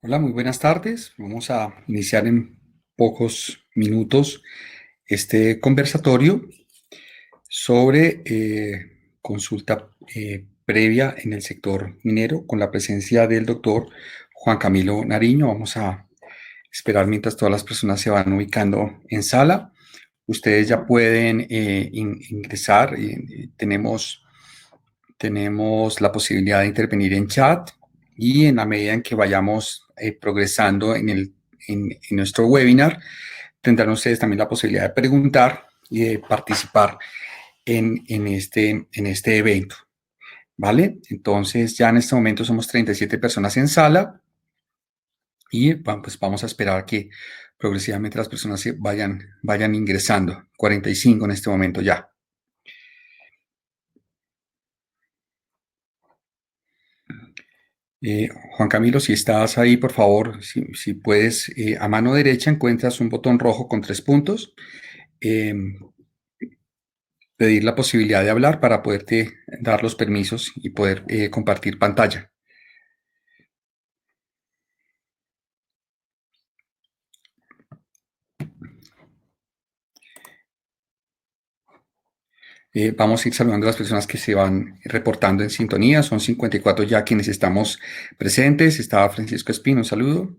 Hola, muy buenas tardes. Vamos a iniciar en pocos minutos este conversatorio sobre consulta previa en el sector minero con la presencia del doctor Juan Camilo Nariño. Vamos a esperar mientras todas las personas se van ubicando en sala. Ustedes ya pueden ingresar. Tenemos la posibilidad de intervenir en chat y en la medida en que vayamos progresando en nuestro webinar, tendrán ustedes también la posibilidad de preguntar y de participar en este evento. ¿Vale? Entonces ya en este momento somos 37 personas en sala y pues vamos a esperar que progresivamente las personas se vayan ingresando. 45 en este momento ya. Juan Camilo, si estás ahí, por favor, si puedes, a mano derecha encuentras un botón rojo con 3 puntos. Pedir la posibilidad de hablar para poderte dar los permisos y poder compartir pantalla. Vamos a ir saludando a las personas que se van reportando en sintonía. Son 54 ya quienes estamos presentes. Estaba Francisco Espino, un saludo.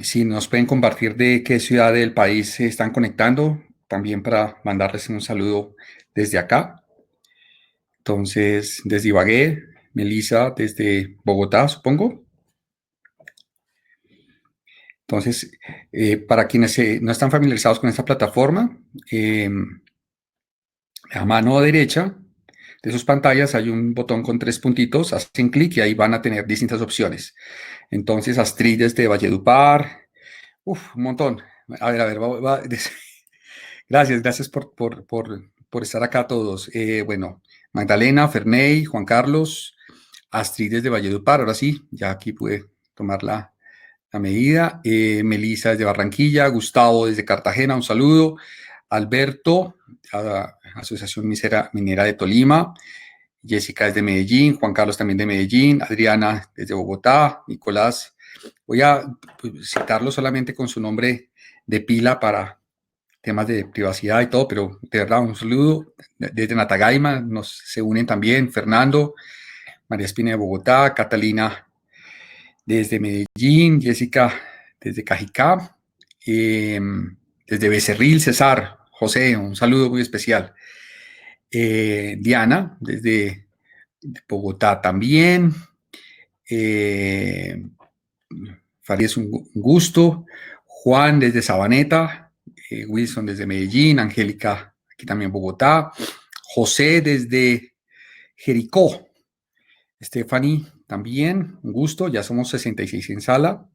Si nos pueden compartir de qué ciudad del país se están conectando, también para mandarles un saludo desde acá. Entonces, desde Ibagué, Melissa desde Bogotá, supongo. Entonces, para quienes no están familiarizados con esta plataforma, a mano derecha de sus pantallas hay un botón con 3 puntitos, hacen clic y ahí van a tener distintas opciones. Entonces, Astrid desde Valledupar, un montón. A ver, gracias por estar acá todos. Bueno, Magdalena, Ferney, Juan Carlos, Astrid desde Valledupar, ahora sí, ya aquí pude tomar la medida. Melissa desde Barranquilla, Gustavo desde Cartagena, un saludo. Alberto, Asociación Minera de Tolima. Jessica desde Medellín, Juan Carlos también de Medellín, Adriana desde Bogotá, Nicolás. Voy a citarlo solamente con su nombre de pila para temas de privacidad y todo, pero de verdad un saludo. Desde Natagaima se unen también Fernando, María Espina de Bogotá, Catalina desde Medellín, Jessica desde Cajicá, desde Becerril, César, José, un saludo muy especial. Diana desde Bogotá también. Farid es un gusto. Juan desde Sabaneta, Wilson desde Medellín, Angélica aquí también Bogotá, José desde Jericó, Stephanie también, un gusto, ya somos 66 en sala.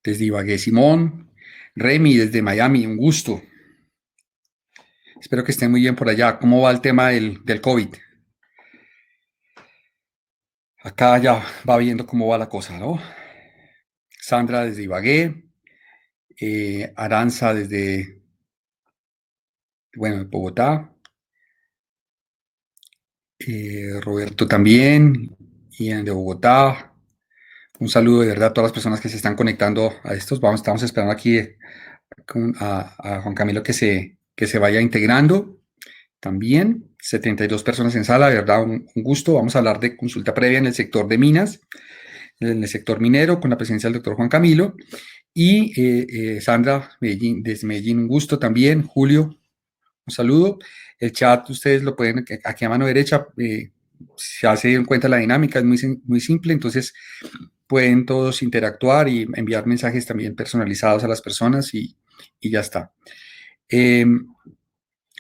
Desde Ibagué, Simón, Remy desde Miami, un gusto. Espero que estén muy bien por allá. ¿Cómo va el tema del COVID? Acá ya va viendo cómo va la cosa, ¿no? Sandra desde Ibagué, Aranza desde, Bogotá, Roberto también, Ian de Bogotá. Un saludo de verdad a todas las personas que se están conectando a estos. Estamos esperando aquí a Juan Camilo que se vaya integrando también. 72 personas en sala, de verdad, un gusto. Vamos a hablar de consulta previa en el sector de minas, en el sector minero, con la presencia del doctor Juan Camilo. Y Sandra, Medellín, desde Medellín, un gusto también. Julio, un saludo. El chat, ustedes lo pueden, aquí a mano derecha, se hace en cuenta la dinámica, es muy simple, entonces pueden todos interactuar y enviar mensajes también personalizados a las personas y ya está.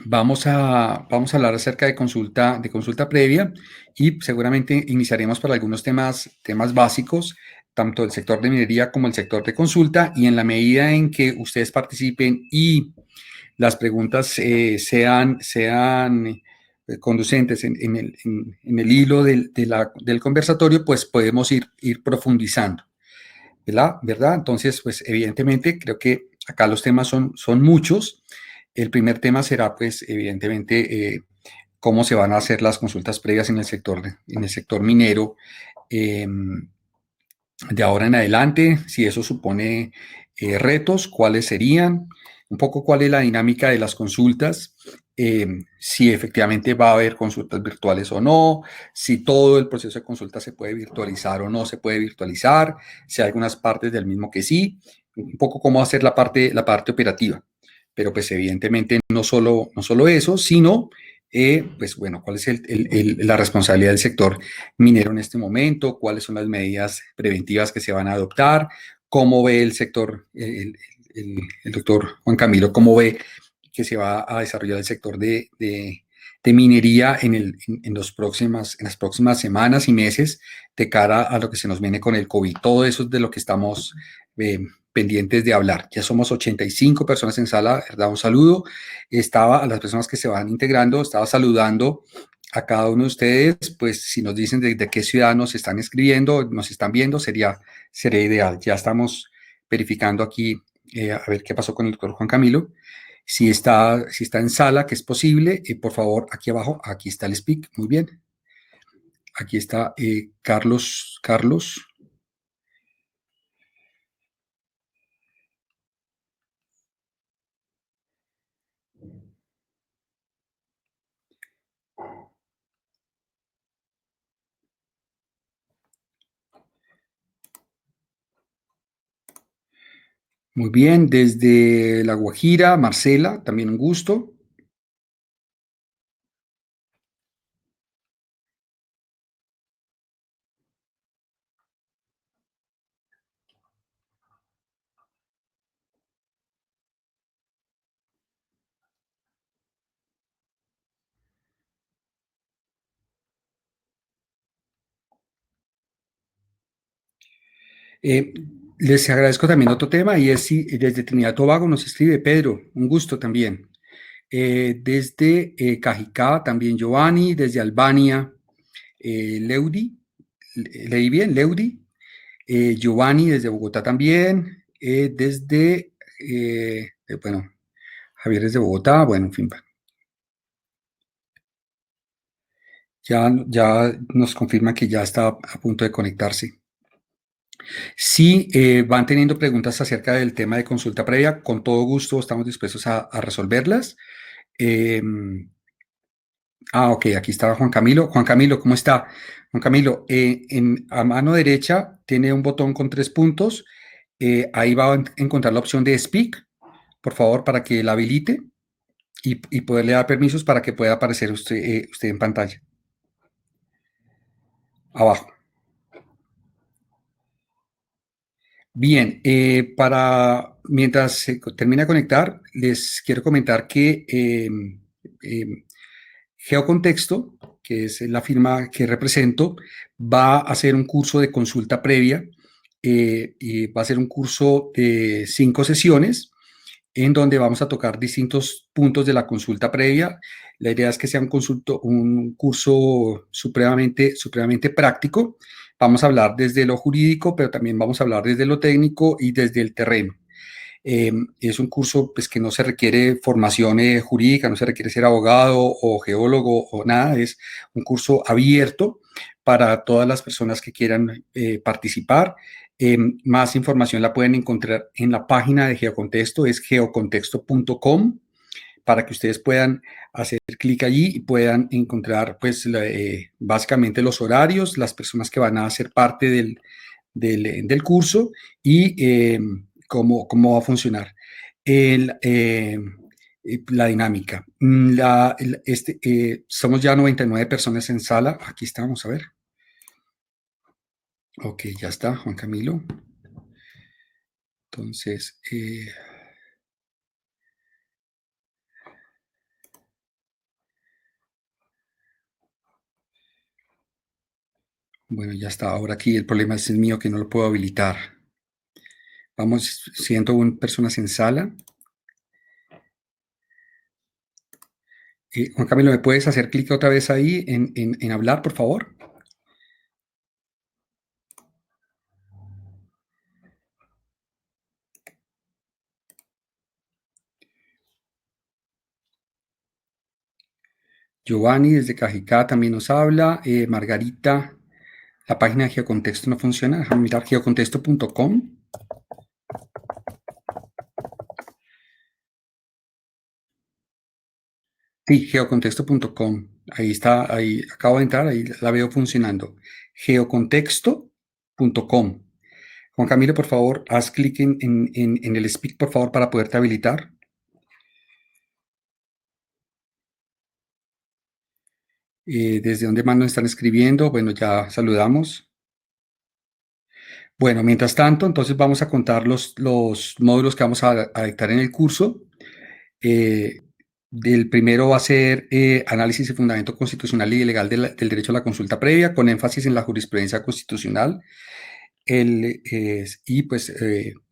Vamos a hablar acerca de consulta previa y seguramente iniciaremos por algunos temas básicos, tanto del sector de minería como el sector de consulta, y en la medida en que ustedes participen y las preguntas sean conducentes en el hilo del conversatorio, pues podemos ir profundizando. ¿verdad? Entonces, pues evidentemente creo que acá los temas son muchos. El primer tema será, pues, evidentemente, cómo se van a hacer las consultas previas en el sector minero eh, de ahora en adelante, si eso supone retos, cuáles serían, un poco cuál es la dinámica de las consultas, si efectivamente va a haber consultas virtuales o no, si todo el proceso de consulta se puede virtualizar o no se puede virtualizar, si hay algunas partes del mismo que sí, un poco cómo hacer la parte operativa. Pero pues evidentemente no solo eso, sino pues bueno, cuál es la responsabilidad del sector minero en este momento, cuáles son las medidas preventivas que se van a adoptar, cómo ve el sector, el doctor Juan Camilo, cómo ve que se va a desarrollar el sector de minería en las próximas semanas y meses de cara a lo que se nos viene con el COVID. Todo eso es de lo que estamos pendientes de hablar. Ya somos 85 personas en sala, ¿verdad? Un saludo. Estaba a las personas que se van integrando, estaba saludando a cada uno de ustedes, pues si nos dicen de qué ciudad nos están escribiendo, nos están viendo, sería ideal. Ya estamos verificando aquí, a ver qué pasó con el doctor Juan Camilo. Si está en sala, que es posible, por favor, aquí abajo, aquí está el speak, muy bien. Aquí está Carlos. Muy bien, desde La Guajira, Marcela, también un gusto. Eh, Les agradezco también otro tema y es si desde Trinidad y Tobago nos escribe Pedro, un gusto también. Desde Cajicá también Giovanni, desde Albania Leudi, leí bien, Leudi, Giovanni desde Bogotá también, bueno, Javier desde Bogotá, bueno, en fin, ya nos confirma que ya está a punto de conectarse. Si van teniendo preguntas acerca del tema de consulta previa, con todo gusto estamos dispuestos a resolverlas. Eh, ok, aquí está Juan Camilo. Juan Camilo, ¿cómo está? Juan Camilo, a mano derecha tiene un botón con 3 puntos. Ahí va a encontrar la opción de Speak, por favor, para que la habilite y poderle dar permisos para que pueda aparecer usted en pantalla. Abajo. Bien, mientras se termina de conectar, les quiero comentar que eh, Geocontexto, que es la firma que represento, va a hacer un curso de consulta previa y va a ser un curso de 5 sesiones en donde vamos a tocar distintos puntos de la consulta previa. La idea es que sea un curso supremamente práctico. Vamos a hablar desde lo jurídico, pero también vamos a hablar desde lo técnico y desde el terreno. Es un curso pues, que no se requiere formación jurídica, no se requiere ser abogado o geólogo o nada, es un curso abierto para todas las personas que quieran participar. Más información la pueden encontrar en la página de Geocontexto, es geocontexto.com, para que ustedes puedan hacer clic allí y puedan encontrar pues básicamente los horarios, las personas que van a ser parte del curso y cómo va a funcionar la dinámica. Somos ya 99 personas en sala. Aquí estamos, a ver. Ok, ya está, Juan Camilo. Entonces, bueno, ya está. Ahora aquí el problema es el mío que no lo puedo habilitar. Vamos, 101 personas en sala. Juan Camilo, ¿me puedes hacer clic otra vez ahí en hablar, por favor? Giovanni desde Cajicá también nos habla. Margarita, la página de Geocontexto no funciona. Déjame mirar geocontexto.com. Sí, geocontexto.com. Ahí está, ahí acabo de entrar, ahí la veo funcionando. Geocontexto.com. Juan Camilo, por favor, haz clic en el speak, por favor, para poderte habilitar. ¿Desde dónde más nos están escribiendo? Bueno, ya saludamos. Bueno, mientras tanto, entonces vamos a contar los módulos que vamos a dictar en el curso. Eh, el primero va a ser análisis y fundamento constitucional y legal del derecho a la consulta previa, con énfasis en la jurisprudencia constitucional y pues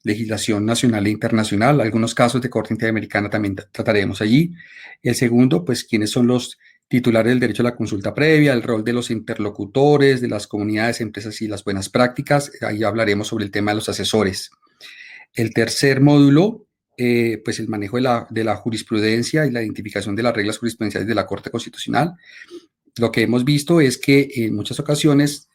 legislación nacional e internacional. Algunos casos de Corte Interamericana también trataremos allí. El segundo, pues quiénes son los titulares del derecho a la consulta previa, el rol de los interlocutores, de las comunidades, empresas y las buenas prácticas. Ahí hablaremos sobre el tema de los asesores. El tercer módulo, pues el manejo de la jurisprudencia y la identificación de las reglas jurisprudenciales de la Corte Constitucional. Lo que hemos visto es que en muchas ocasiones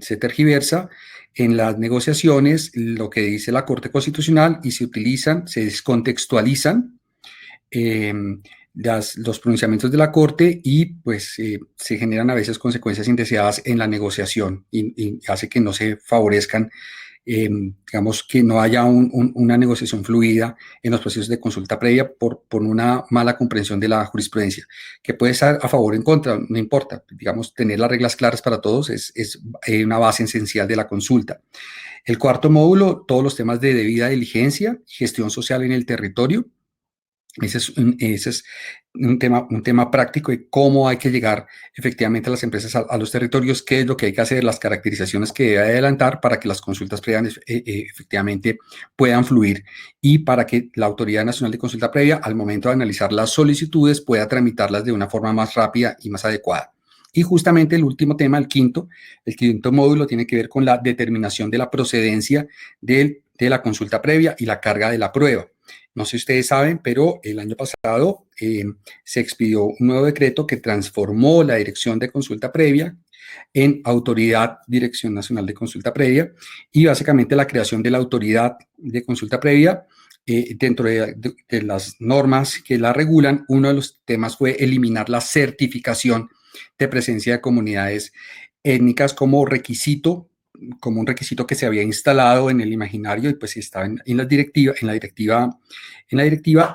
se tergiversa en las negociaciones lo que dice la Corte Constitucional y se utilizan, se descontextualizan eh, los pronunciamientos de la Corte y pues se generan a veces consecuencias indeseadas en la negociación y hace que no se favorezcan digamos, que no haya una negociación fluida en los procesos de consulta previa por una mala comprensión de la jurisprudencia, que puede estar a favor o en contra, no importa, digamos, tener las reglas claras para todos es una base esencial de la consulta. El cuarto módulo, todos los temas de debida diligencia y gestión social en el territorio. Ese es un tema práctico de cómo hay que llegar efectivamente a las empresas, a los territorios, qué es lo que hay que hacer, las caracterizaciones que debe adelantar para que las consultas previas efectivamente puedan fluir y para que la Autoridad Nacional de Consulta Previa, al momento de analizar las solicitudes, pueda tramitarlas de una forma más rápida y más adecuada. Y justamente el último tema, el quinto módulo, tiene que ver con la determinación de la procedencia de la consulta previa y la carga de la prueba. No sé si ustedes saben, pero el año pasado se expidió un nuevo decreto que transformó la Dirección de Consulta Previa en Autoridad Dirección Nacional de Consulta Previa y básicamente la creación de la Autoridad de Consulta Previa. Dentro de las normas que la regulan, uno de los temas fue eliminar la certificación de presencia de comunidades étnicas como un requisito que se había instalado en el imaginario y pues estaba en la directiva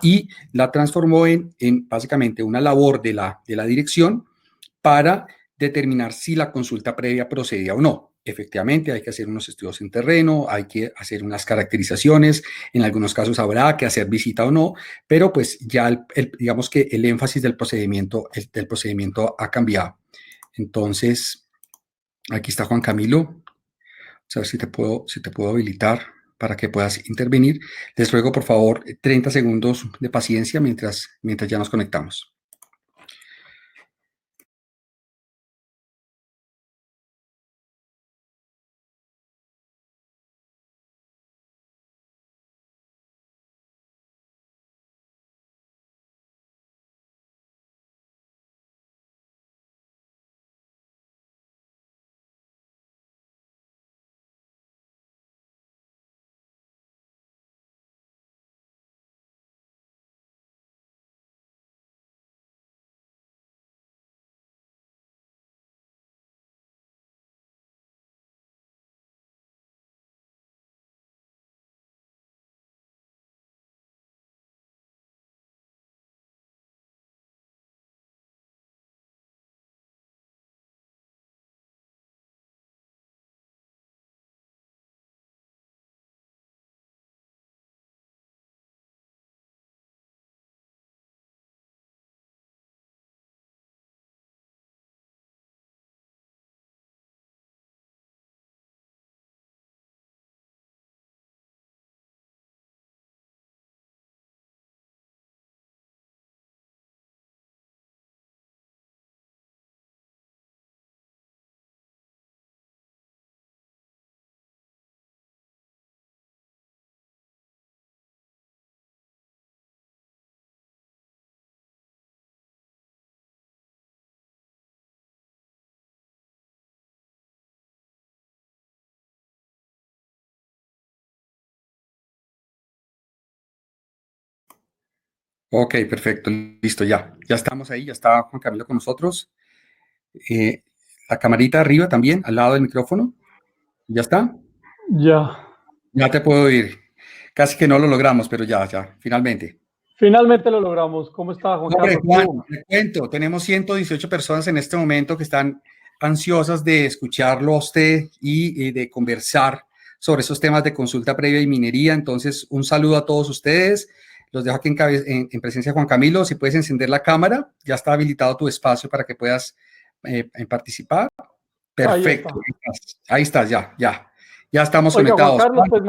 y la transformó en básicamente una labor de la dirección para determinar si la consulta previa procedía o no. Efectivamente, hay que hacer unos estudios en terreno, hay que hacer unas caracterizaciones, en algunos casos habrá que hacer visita o no, pero pues ya digamos que el énfasis del procedimiento ha cambiado. Entonces, aquí está Juan Camilo. A ver si te puedo habilitar para que puedas intervenir. Les ruego, por favor, 30 segundos de paciencia mientras ya nos conectamos. Ok, perfecto, listo, ya. Ya estamos ahí, ya está Juan Camilo con nosotros. Eh, la camarita arriba también, al lado del micrófono. ¿Ya está? Ya. Ya te puedo oír. Casi que no lo logramos, pero ya, ya, finalmente. Finalmente lo logramos. ¿Cómo está, Juan Hombre, Carlos? ¿Qué Juan, hubo? te cuento, tenemos 118 personas en este momento que están ansiosas de escucharlo a usted y de conversar sobre esos temas de consulta previa y minería. Entonces, un saludo a todos ustedes. Los dejo aquí en presencia de Juan Camilo. Si puedes encender la cámara, ya está habilitado tu espacio para que puedas participar. Ahí Perfecto. está. Ahí estás, ya, ya. Ya estamos Oiga, Juan conectados. Carlos, pues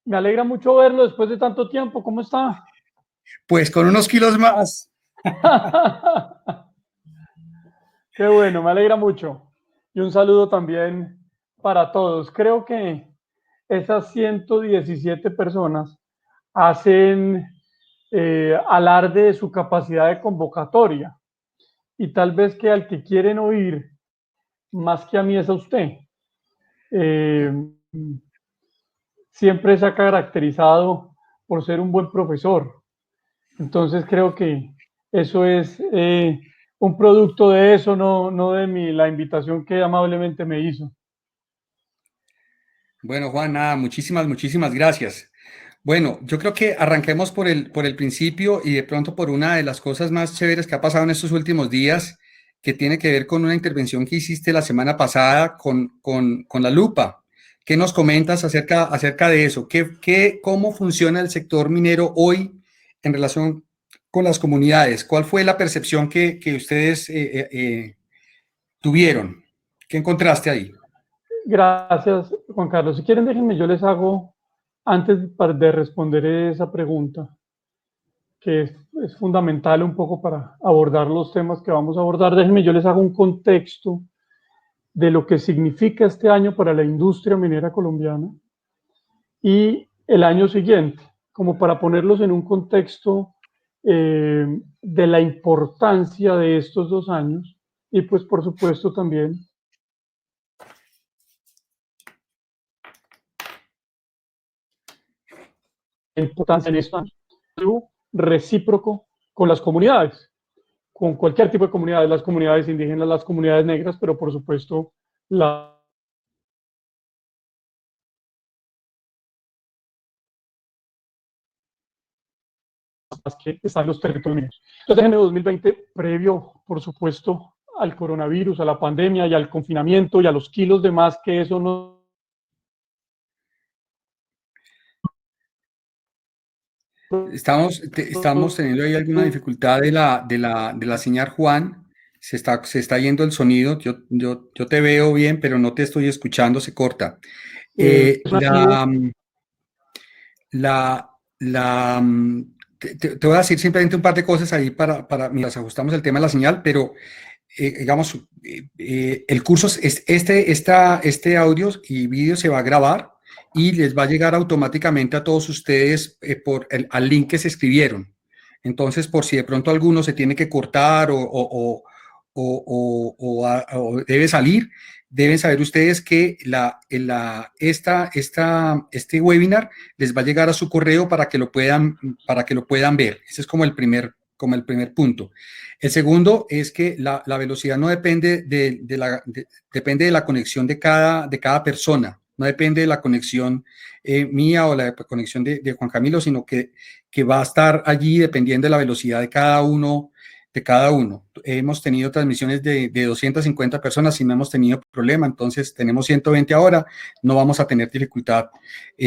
me alegra mucho verlo después de tanto tiempo. ¿Cómo está? Pues con unos kilos más. Qué bueno, me alegra mucho. Y un saludo también para todos. Creo que esas 117 personas hacen alarde de su capacidad de convocatoria y tal vez que al que quieren oír más que a mí es a usted. Eh, Siempre se ha caracterizado por ser un buen profesor. Entonces creo que eso es un producto de eso, no de la invitación que amablemente me hizo. Bueno, Juan, nada, muchísimas gracias. Bueno, yo creo que arranquemos por el principio y de pronto por una de las cosas más chéveres que ha pasado en estos últimos días, que tiene que ver con una intervención que hiciste la semana pasada con la lupa. ¿Qué nos comentas acerca de eso? ¿Cómo funciona el sector minero hoy en relación con las comunidades? ¿Cuál fue la percepción que ustedes tuvieron? ¿Qué encontraste ahí? Gracias, Juan Carlos. Si quieren, déjenme, yo les hago, antes de responder esa pregunta, que es fundamental un poco para abordar los temas que vamos a abordar, déjenme, yo les hago un contexto de lo que significa este año para la industria minera colombiana y el año siguiente, como para ponerlos en un contexto de la importancia de estos 2 años y pues por supuesto también la importancia en esto recíproco con las comunidades, con cualquier tipo de comunidades, las comunidades indígenas, las comunidades negras, pero por supuesto las que están en los territorios. Entonces, en el 2020, previo, por supuesto, al coronavirus, a la pandemia y al confinamiento y a los kilos de más que eso nos... Estamos teniendo ahí alguna dificultad de la señal, Juan. Se está yendo el sonido. Yo te veo bien, pero no te estoy escuchando, se corta. Eh, la, la, la, te voy a decir simplemente un par de cosas ahí mientras ajustamos el tema de la señal, pero digamos, el curso, este audio y vídeo se va a grabar y les va a llegar automáticamente a todos ustedes al link que se escribieron. Entonces, por si de pronto alguno se tiene que cortar o debe salir, deben saber ustedes que este webinar les va a llegar a su correo para que lo puedan ver. Ese es como el primer punto. El segundo es que la velocidad no depende depende de la conexión de cada persona, no depende de la conexión mía o la conexión de Juan Camilo, sino que va a estar allí dependiendo de la velocidad de cada uno. Hemos tenido transmisiones de 250 personas y no hemos tenido problema, entonces tenemos 120 ahora, no vamos a tener dificultad,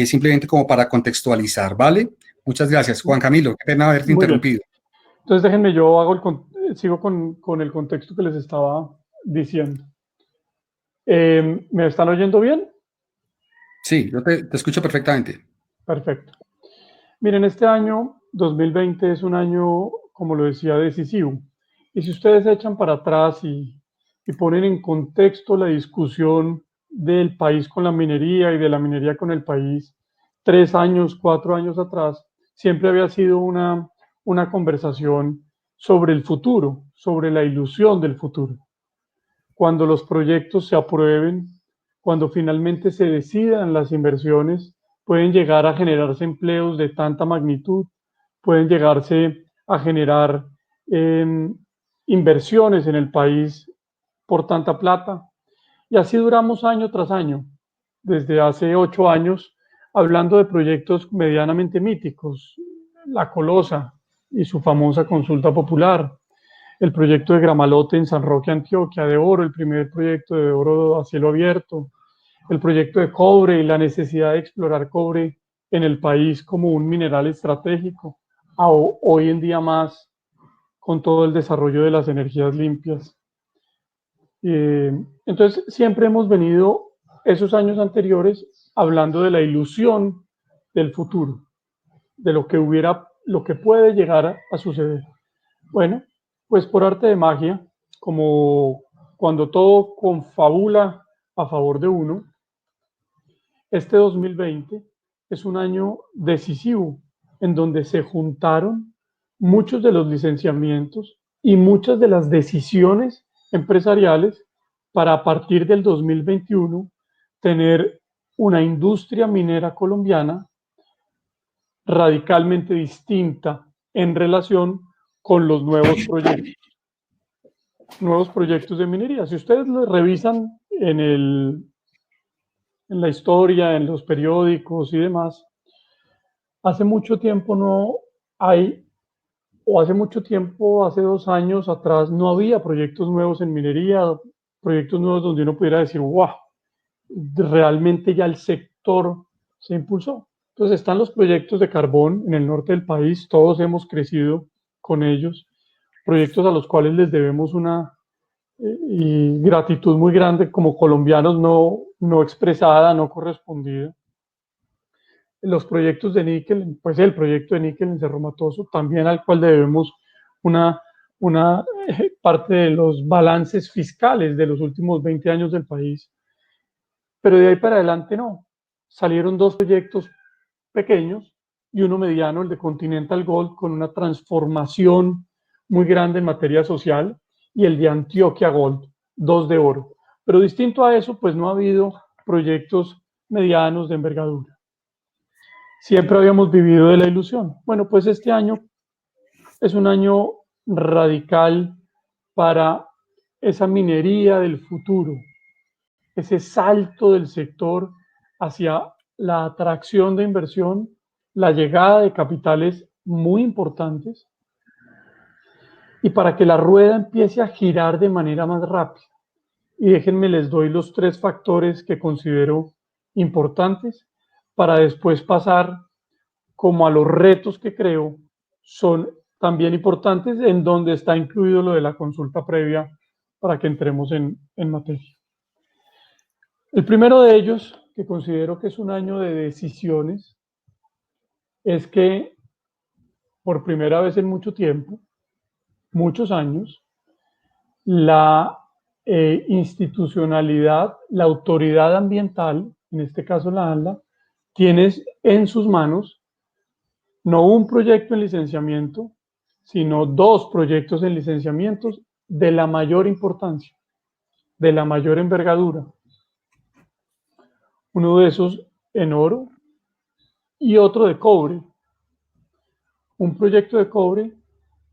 simplemente como para contextualizar, ¿vale? Muchas gracias. Juan Camilo, qué pena haberte Muy bien. interrumpido. Entonces déjenme, yo sigo con el contexto que les estaba diciendo. ¿Me están oyendo bien? Sí, yo te escucho perfectamente. Perfecto. Miren, este año 2020 es un año, como lo decía, decisivo. Y si ustedes echan para atrás y ponen en contexto la discusión del país con la minería y de la minería con el país, 3 años, 4 años atrás, siempre había sido una conversación sobre el futuro, sobre la ilusión del futuro. Cuando los proyectos se aprueben, cuando finalmente se decidan las inversiones, pueden llegar a generarse empleos de tanta magnitud, pueden llegarse a generar inversiones en el país por tanta plata. Y así duramos año tras año, desde hace 8 años, hablando de proyectos medianamente míticos, La Colosa y su famosa consulta popular, el proyecto de Gramalote en San Roque, Antioquia, de oro, el primer proyecto de oro a cielo abierto, el proyecto de cobre y la necesidad de explorar cobre en el país como un mineral estratégico, hoy en día más con todo el desarrollo de las energías limpias. Entonces, siempre hemos venido esos años anteriores hablando de la ilusión del futuro, de lo que puede llegar a suceder. Bueno, pues por arte de magia, como cuando todo confabula a favor de uno, este 2020 es un año decisivo en donde se juntaron muchos de los licenciamientos y muchas de las decisiones empresariales para a partir del 2021 tener una industria minera colombiana radicalmente distinta en relación con los nuevos proyectos de minería. Si ustedes lo revisan en la historia, en los periódicos y demás, hace mucho tiempo no hay, o hace mucho tiempo, hace 2 años atrás, no había proyectos nuevos en minería, proyectos nuevos donde uno pudiera decir, wow, realmente ya el sector se impulsó. Entonces están los proyectos de carbón en el norte del país, todos hemos crecido con ellos, proyectos a los cuales les debemos una gratitud muy grande como colombianos no expresada, no correspondida. Los proyectos de níquel, pues el proyecto de níquel en Cerro Matoso, también al cual debemos una, una parte de los balances fiscales de los últimos 20 años del país. Pero de ahí para adelante no. Salieron 2 proyectos pequeños y uno mediano, el de Continental Gold, con una transformación muy grande en materia social, y el de Antioquia Gold, 2 de oro. Pero distinto a eso, pues no ha habido proyectos medianos de envergadura. Siempre habíamos vivido de la ilusión. Bueno, pues este año es un año radical para esa minería del futuro, ese salto del sector hacia la atracción de inversión, la llegada de capitales muy importantes y para que la rueda empiece a girar de manera más rápida. Y déjenme les doy los 3 factores que considero importantes para después pasar como a los retos que creo son también importantes, en donde está incluido lo de la consulta previa para que entremos en materia. El primero de ellos, que considero que es un año de decisiones, es que por primera vez en mucho tiempo, muchos años, la institucionalidad, la autoridad ambiental, en este caso la ANLA, tiene en sus manos no un proyecto en licenciamiento, sino 2 proyectos en licenciamientos de la mayor importancia, de la mayor envergadura. Uno de esos en oro y otro de cobre. Un proyecto de cobre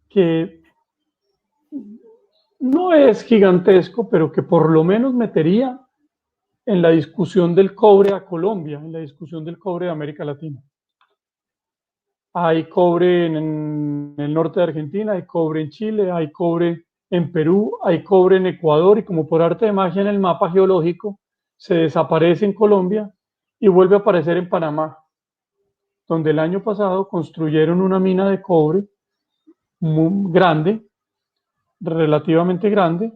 que no es gigantesco, pero que por lo menos metería en la discusión del cobre a Colombia, en la discusión del cobre de América Latina. Hay cobre en el norte de Argentina, hay cobre en Chile, hay cobre en Perú, hay cobre en Ecuador, y como por arte de magia en el mapa geológico se desaparece en Colombia y vuelve a aparecer en Panamá, donde el año pasado construyeron una mina de cobre muy grande, relativamente grande,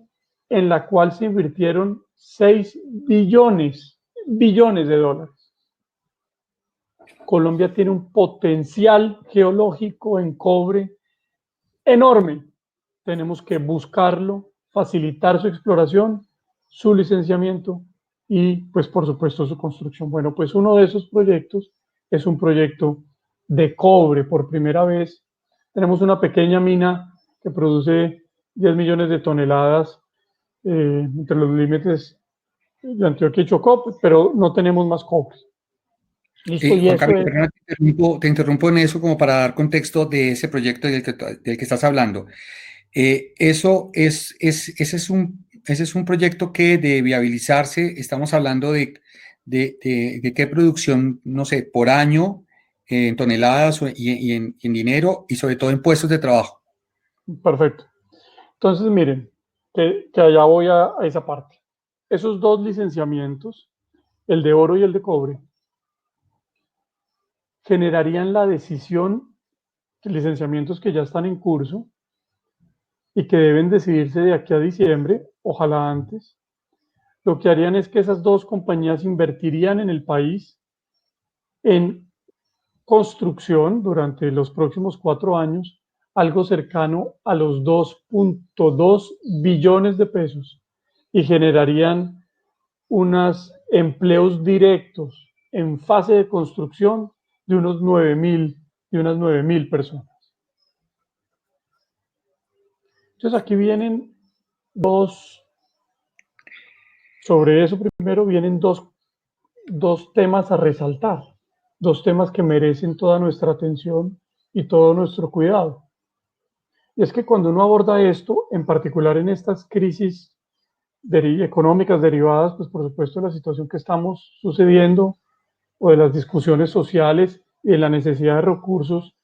en la cual se invirtieron 6 billones de dólares. Colombia tiene un potencial geológico en cobre enorme. Tenemos que buscarlo, facilitar su exploración, su licenciamiento y, pues, por supuesto, su construcción. Bueno, pues uno de esos proyectos es un proyecto de cobre. Por primera vez tenemos una pequeña mina que produce 10 millones de toneladas entre los límites de Antioquia y Chocó, pero no tenemos más cobre. Listo, y Juan eso Carlos, es, perdona, te interrumpo en eso como para dar contexto de ese proyecto del que estás hablando. Ese es un proyecto que de viabilizarse, estamos hablando de qué producción, no sé, por año, en toneladas y en dinero y sobre todo en puestos de trabajo. perfecto. Entonces, miren, que allá voy a esa parte. Esos dos licenciamientos, el de oro y el de cobre, generarían la decisión de licenciamientos que ya están en curso y que deben decidirse de aquí a diciembre, ojalá antes. Lo que harían es que esas dos compañías invertirían en el país en construcción durante los próximos 4 años, algo cercano a los 2.2 billones de pesos y generarían unos empleos directos en fase de construcción de unas 9.000 personas. Entonces aquí vienen dos, sobre eso primero vienen dos temas a resaltar, dos temas que merecen toda nuestra atención y todo nuestro cuidado. Y es que cuando uno aborda esto, en particular en estas crisis económicas derivadas, pues por supuesto de la situación que estamos sucediendo o de las discusiones sociales y de la necesidad de recursos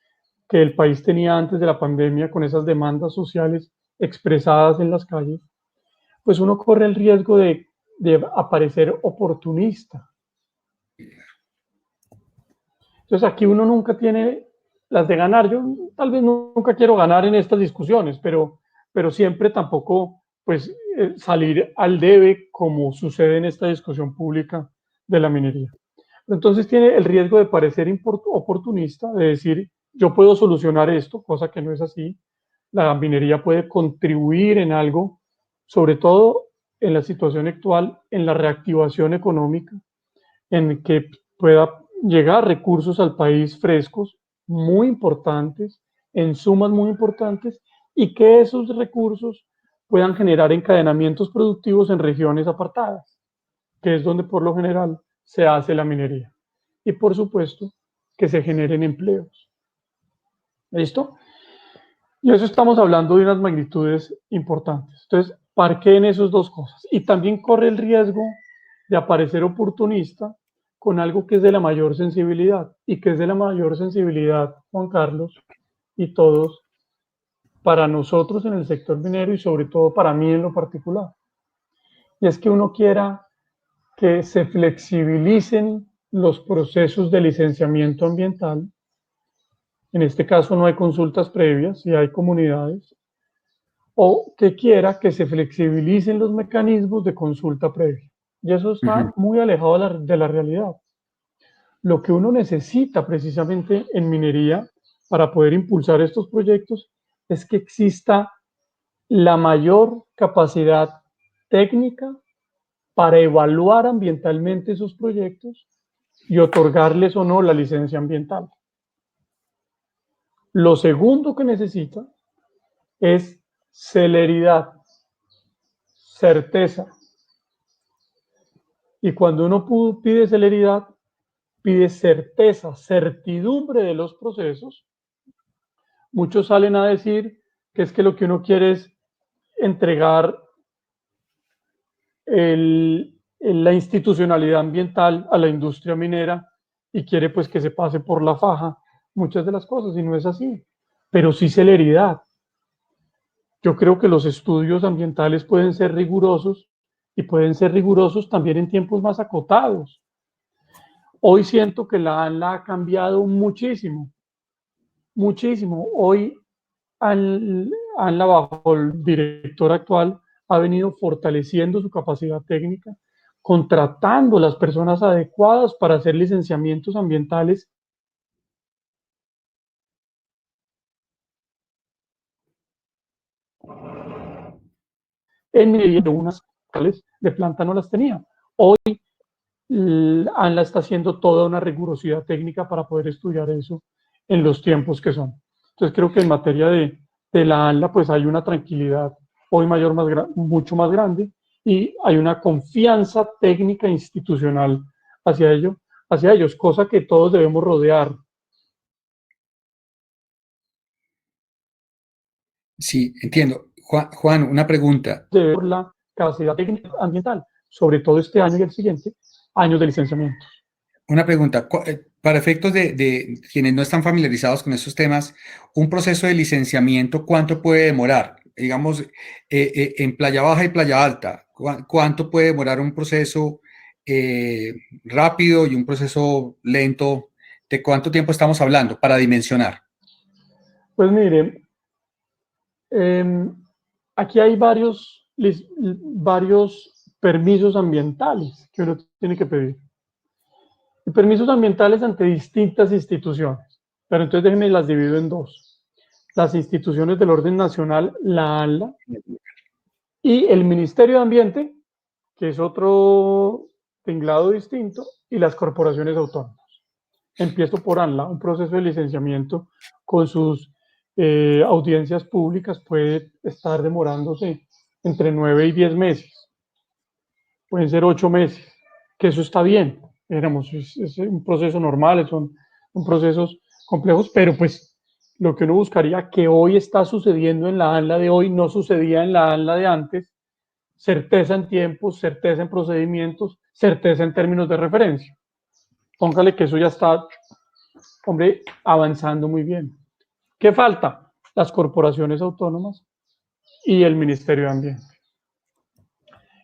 que el país tenía antes de la pandemia con esas demandas sociales expresadas en las calles, pues uno corre el riesgo de aparecer oportunista. Entonces aquí uno nunca tiene las de ganar. Yo tal vez nunca quiero ganar en estas discusiones, pero siempre tampoco pues salir al debe como sucede en esta discusión pública de la minería. Entonces tiene el riesgo de parecer oportunista, de decir yo puedo solucionar esto, cosa que no es así. La minería puede contribuir en algo, sobre todo en la situación actual, en la reactivación económica, en que pueda llegar recursos al país frescos, muy importantes, en sumas muy importantes, y que esos recursos puedan generar encadenamientos productivos en regiones apartadas, que es donde por lo general se hace la minería. Y por supuesto, que se generen empleos. ¿Listo? Y eso estamos hablando de unas magnitudes importantes. Entonces, parqueen esas dos cosas. Y también corre el riesgo de aparecer oportunista con algo que es de la mayor sensibilidad. Y que es de la mayor sensibilidad, Juan Carlos, y todos, para nosotros en el sector minero y sobre todo para mí en lo particular. Y es que uno quiera que se flexibilicen los procesos de licenciamiento ambiental. En este caso no hay consultas previas y hay comunidades, o que quiera que se flexibilicen los mecanismos de consulta previa. Y eso está Ujú. muy alejado de la realidad. Lo que uno necesita precisamente en minería para poder impulsar estos proyectos es que exista la mayor capacidad técnica para evaluar ambientalmente esos proyectos y otorgarles o no la licencia ambiental. Lo segundo que necesita es celeridad, certeza. Y cuando uno pide celeridad, pide certeza, certidumbre de los procesos. Muchos salen a decir que es que lo que uno quiere es entregar la institucionalidad ambiental a la industria minera y quiere pues que se pase por la faja muchas de las cosas y no es así, pero sí celeridad. Yo creo que los estudios ambientales pueden ser rigurosos y pueden ser rigurosos también en tiempos más acotados. Hoy siento que la ANLA ha cambiado muchísimo, muchísimo. Hoy ANLA, bajo el director actual, ha venido fortaleciendo su capacidad técnica, contratando las personas adecuadas para hacer licenciamientos ambientales en minería de unas de planta no las tenía. Hoy ANLA está haciendo toda una rigurosidad técnica para poder estudiar eso en los tiempos que son. Entonces creo que en materia de la ANLA pues hay una tranquilidad hoy mayor, mucho más grande y hay una confianza técnica institucional hacia ello, hacia ellos, cosa que todos debemos rodear. Sí, entiendo. Juan, una pregunta. De ver la capacidad técnica ambiental, sobre todo este año y el siguiente, años de licenciamiento. Una pregunta. Para efectos de quienes no están familiarizados con estos temas, un proceso de licenciamiento, ¿cuánto puede demorar? Digamos, en Playa Baja y Playa Alta, ¿cuánto puede demorar un proceso rápido y un proceso lento? ¿De cuánto tiempo estamos hablando para dimensionar? Pues mire, aquí hay varios permisos ambientales que uno tiene que pedir. Y permisos ambientales ante distintas instituciones. Pero entonces déjenme las divido en dos. Las instituciones del orden nacional, la ANLA, y el Ministerio de Ambiente, que es otro tinglado distinto, y las corporaciones autónomas. Empiezo por ANLA, un proceso de licenciamiento con sus audiencias públicas puede estar demorándose entre 9 y 10 meses, pueden ser 8 meses, que eso está bien, digamos, es un proceso normal, son procesos complejos, pero pues lo que uno buscaría que hoy está sucediendo en la ANLA de hoy no sucedía en la ANLA de antes, certeza en tiempos, certeza en procedimientos, certeza en términos de referencia. Póngale que eso ya está, hombre, avanzando muy bien. ¿Qué falta? Las corporaciones autónomas y el Ministerio de Ambiente.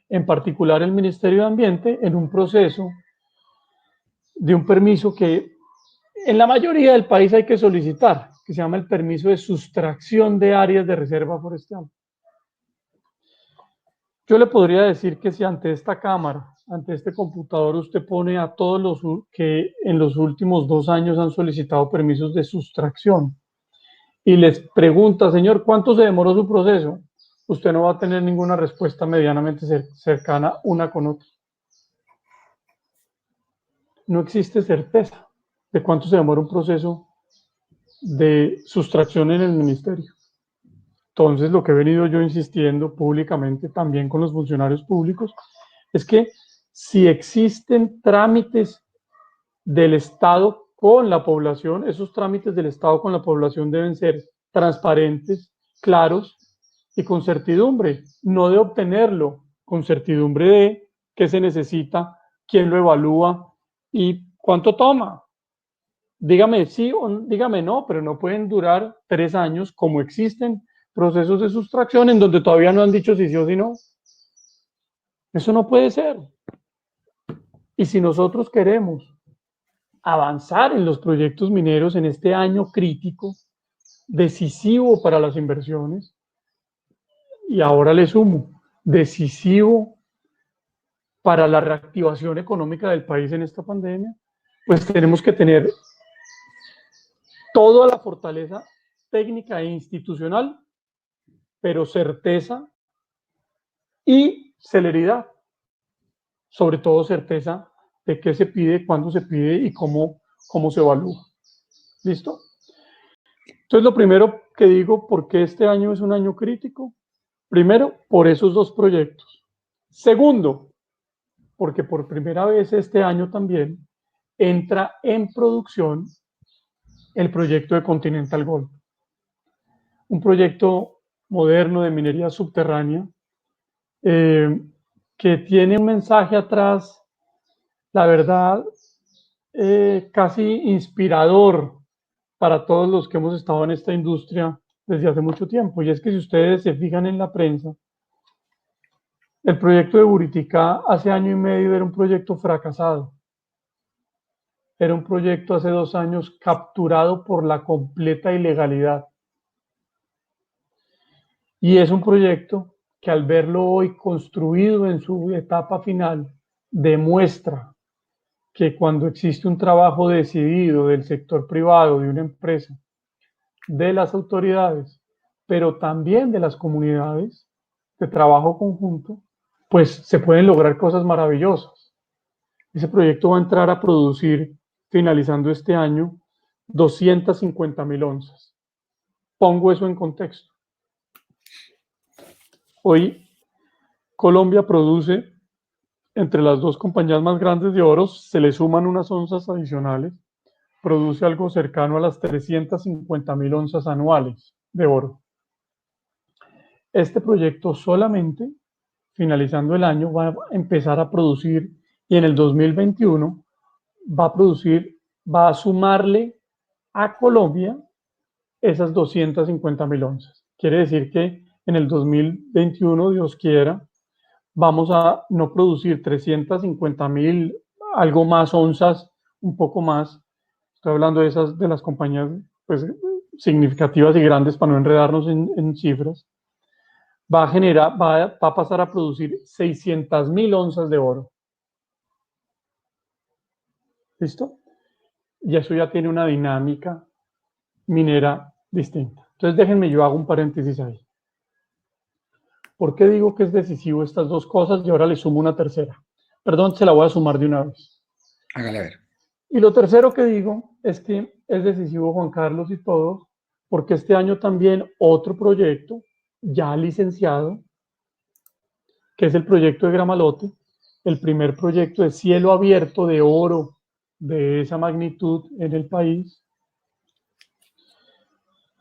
En particular el Ministerio de Ambiente en un proceso de un permiso que en la mayoría del país hay que solicitar, que se llama el permiso de sustracción de áreas de reserva forestal. Yo le podría decir que si ante esta cámara, ante este computador, usted pone a todos los que en los últimos 2 años han solicitado permisos de sustracción y les pregunta, señor, ¿cuánto se demoró su proceso? Usted no va a tener ninguna respuesta medianamente cercana una con otra. No existe certeza de cuánto se demora un proceso de sustracción en el ministerio. Entonces, lo que he venido yo insistiendo públicamente también con los funcionarios públicos es que si existen trámites del Estado con la población, esos trámites del Estado con la población deben ser transparentes, claros y con certidumbre, no de obtenerlo, con certidumbre de qué se necesita, quién lo evalúa y cuánto toma. Dígame sí o dígame no, pero no pueden durar 3 años como existen procesos de sustracción en donde todavía no han dicho si sí o si no. Eso no puede ser. Y si nosotros queremos avanzar en los proyectos mineros en este año crítico, decisivo para las inversiones, y ahora le sumo, decisivo para la reactivación económica del país en esta pandemia, pues tenemos que tener toda la fortaleza técnica e institucional, pero certeza y celeridad. Sobre todo certeza de qué se pide, cuándo se pide y cómo se evalúa. ¿Listo? Entonces, lo primero que digo, ¿por qué este año es un año crítico? Primero, por esos dos proyectos. Segundo, porque por primera vez este año también entra en producción el proyecto de Continental Gold, un proyecto moderno de minería subterránea que tiene un mensaje atrás, la verdad, casi inspirador para todos los que hemos estado en esta industria desde hace mucho tiempo. Y es que si ustedes se fijan en la prensa, el proyecto de Buriticá hace año y medio era un proyecto fracasado. Era un proyecto hace 2 años capturado por la completa ilegalidad. Y es un proyecto que al verlo hoy construido en su etapa final, demuestra que cuando existe un trabajo decidido del sector privado, de una empresa, de las autoridades, pero también de las comunidades de trabajo conjunto, pues se pueden lograr cosas maravillosas. Ese proyecto va a entrar a producir, finalizando este año, 250.000 onzas. Pongo eso en contexto. Hoy Colombia produce entre las dos compañías más grandes de oro se le suman unas onzas adicionales, produce algo cercano a las 350.000 onzas anuales de oro. Este proyecto solamente, finalizando el año, va a empezar a producir y en el 2021 va a producir, va a sumarle a Colombia esas 250.000 onzas. Quiere decir que en el 2021, Dios quiera, vamos a no producir 350.000, algo más onzas, un poco más. Estoy hablando de esas de las compañías pues, significativas y grandes para no enredarnos en cifras. Va a generar, va a pasar a producir 600.000 onzas de oro. ¿Listo? Y eso ya tiene una dinámica minera distinta. Entonces déjenme, yo hago un paréntesis ahí. ¿Por qué digo que es decisivo estas dos cosas y ahora le sumo una tercera? Perdón, se la voy a sumar de una vez. Hágale a ver. Y lo tercero que digo es que es decisivo, Juan Carlos y todos, porque este año también otro proyecto ya licenciado, que es el proyecto de Gramalote, el primer proyecto de cielo abierto de oro de esa magnitud en el país,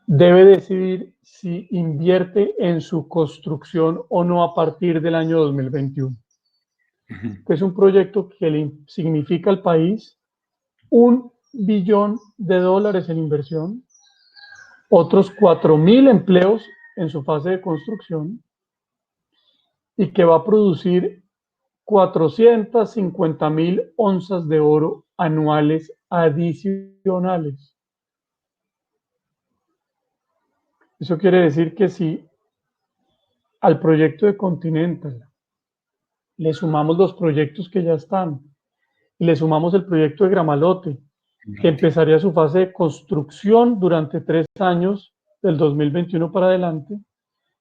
debe decidir si invierte en su construcción o no a partir del año 2021. Es un proyecto que le significa al país $1 billón en inversión, otros 4.000 empleos en su fase de construcción y que va a producir 450.000 onzas de oro anuales adicionales. Eso quiere decir que si al proyecto de Continental le sumamos los proyectos que ya están y le sumamos el proyecto de Gramalote, que empezaría su fase de construcción durante 3 años, del 2021 para adelante,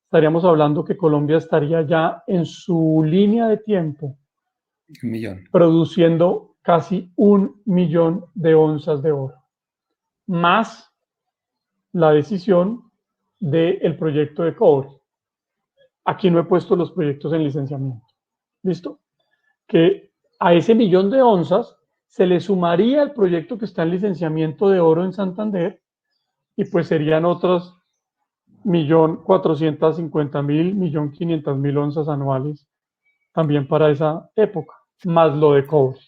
estaríamos hablando que Colombia estaría ya en su línea de tiempo 1.000.000. produciendo casi 1.000.000 de onzas de oro, más la decisión del proyecto de cobre. Aquí no he puesto los proyectos en licenciamiento. ¿Listo? Que a ese 1.000.000 de onzas se le sumaría el proyecto que está en licenciamiento de oro en Santander y pues serían otros 1.450.000, 1.500.000 onzas anuales también para esa época, más lo de cobre.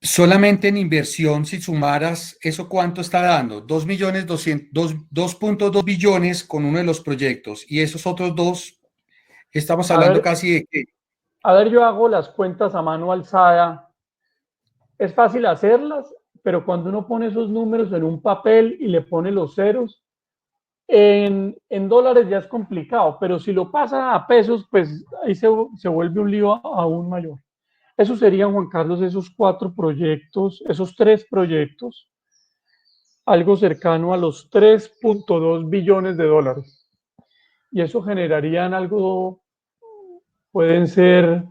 Solamente en inversión, si sumaras, ¿eso cuánto está dando? 2.200.000, 2.2 billones con uno de los proyectos. Y esos otros dos, estamos hablando casi de que... A ver, yo hago las cuentas a mano alzada. Es fácil hacerlas, pero cuando uno pone esos números en un papel y le pone los ceros, en dólares ya es complicado, pero si lo pasa a pesos, pues ahí se vuelve un lío aún mayor. Eso serían, Juan Carlos, esos 4 proyectos, esos 3 proyectos, algo cercano a los 3.2 billones de dólares. Y eso generarían algo, pueden ser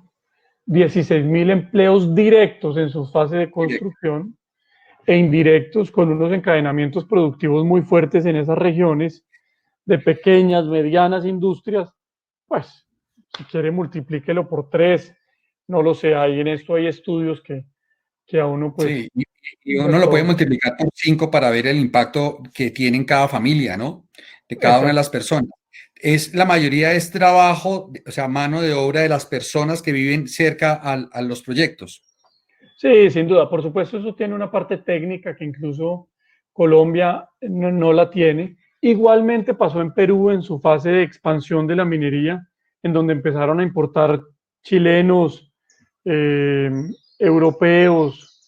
16.000 empleos directos en su fase de construcción e indirectos con unos encadenamientos productivos muy fuertes en esas regiones de pequeñas, medianas industrias. Pues, si quiere, multiplíquelo por 3. No lo sé, ahí en esto hay estudios que a uno pues... Sí, y uno lo puede multiplicar por 5 para ver el impacto que tiene en cada familia, ¿no? De cada una de las personas. Es la mayoría es trabajo, o sea, mano de obra de las personas que viven cerca a los proyectos. Sí, sin duda. Por supuesto, eso tiene una parte técnica que incluso Colombia no la tiene. Igualmente pasó en Perú en su fase de expansión de la minería, en donde empezaron a importar chilenos, europeos,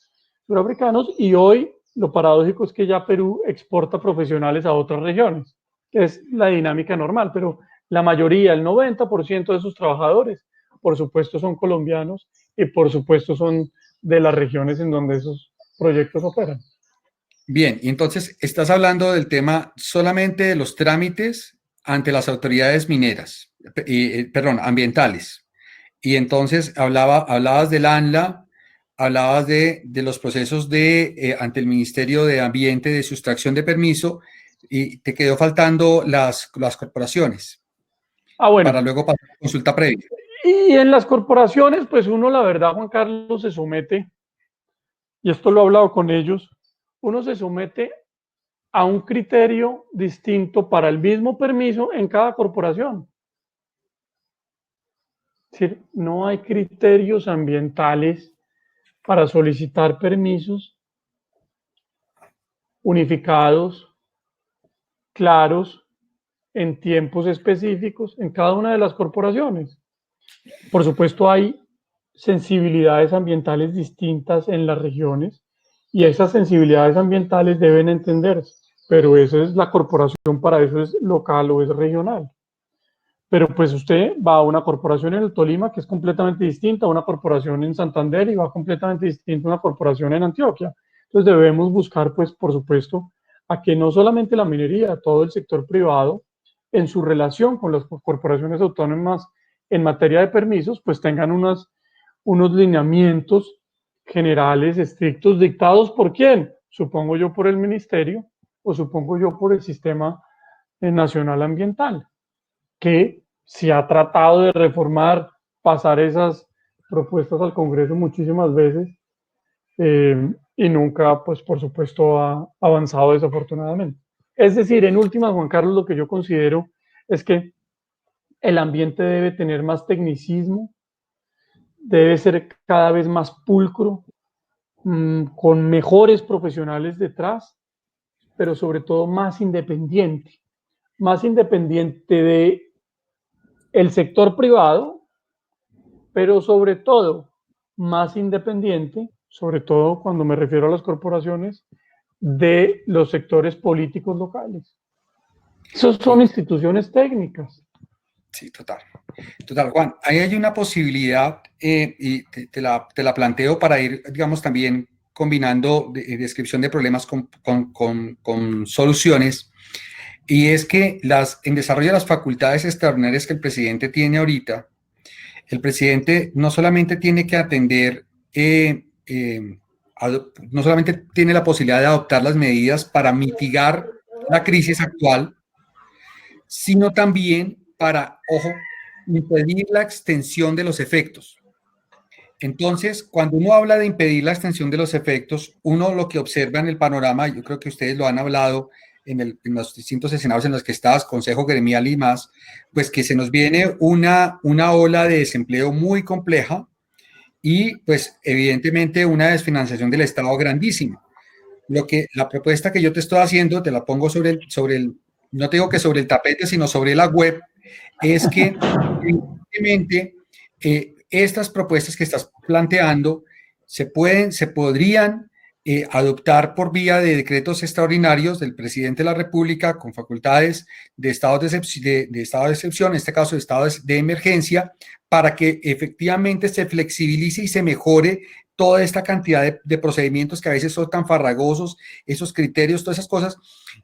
surafricanos, y hoy lo paradójico es que ya Perú exporta profesionales a otras regiones, que es la dinámica normal, pero la mayoría, el 90% de esos trabajadores, por supuesto, son colombianos y por supuesto son de las regiones en donde esos proyectos operan. Bien, y entonces estás hablando del tema solamente de los trámites ante las autoridades mineras, perdón, ambientales. Y entonces hablabas del ANLA, hablabas de los procesos ante el Ministerio de Ambiente de sustracción de permiso y te quedó faltando las corporaciones Bueno, para luego pasar a consulta previa. Y en las corporaciones, pues uno, la verdad, Juan Carlos, se somete, y esto lo he hablado con ellos, uno se somete a un criterio distinto para el mismo permiso en cada corporación. Es decir, no hay criterios ambientales para solicitar permisos unificados, claros, en tiempos específicos en cada una de las corporaciones. Por supuesto, hay sensibilidades ambientales distintas en las regiones y esas sensibilidades ambientales deben entenderse, pero eso es la corporación, para eso es local o es regional. Pero pues usted va a una corporación en el Tolima que es completamente distinta a una corporación en Santander y va completamente distinta a una corporación en Antioquia. Entonces debemos buscar, pues por supuesto, a que no solamente la minería, todo el sector privado, en su relación con las corporaciones autónomas en materia de permisos, pues tengan unos lineamientos generales estrictos dictados por quién, supongo yo por el ministerio o supongo yo por el sistema nacional ambiental, que se ha tratado de reformar, pasar esas propuestas al Congreso muchísimas veces y nunca, pues por supuesto, ha avanzado desafortunadamente. Es decir, en últimas, Juan Carlos, lo que yo considero es que el ambiente debe tener más tecnicismo, debe ser cada vez más pulcro, con mejores profesionales detrás, pero sobre todo más independiente de el sector privado, pero sobre todo más independiente, sobre todo cuando me refiero a las corporaciones, de los sectores políticos locales. Esas son Sí, instituciones técnicas. sí, total. Total, Juan, ahí hay una posibilidad y te la planteo para ir, digamos, también combinando descripción de problemas con soluciones. Y es que en desarrollo de las facultades extraordinarias que el presidente tiene ahorita, el presidente no solamente tiene que atender, no solamente tiene la posibilidad de adoptar las medidas para mitigar la crisis actual, sino también para, ojo, impedir la extensión de los efectos. Entonces, cuando uno habla de impedir la extensión de los efectos, uno lo que observa en el panorama, yo creo que ustedes lo han hablado en los distintos escenarios en los que estás, Consejo Gremial y más, pues que se nos viene una ola de desempleo muy compleja y pues evidentemente una desfinanciación del Estado grandísima. La propuesta que yo te estoy haciendo, te la pongo no te digo que sobre el tapete, sino sobre la web, es que evidentemente estas propuestas que estás planteando se podrían adoptar por vía de decretos extraordinarios del presidente de la República con facultades de estado de excepción, en este caso de estado de emergencia, para que efectivamente se flexibilice y se mejore toda esta cantidad de procedimientos que a veces son tan farragosos, esos criterios, todas esas cosas.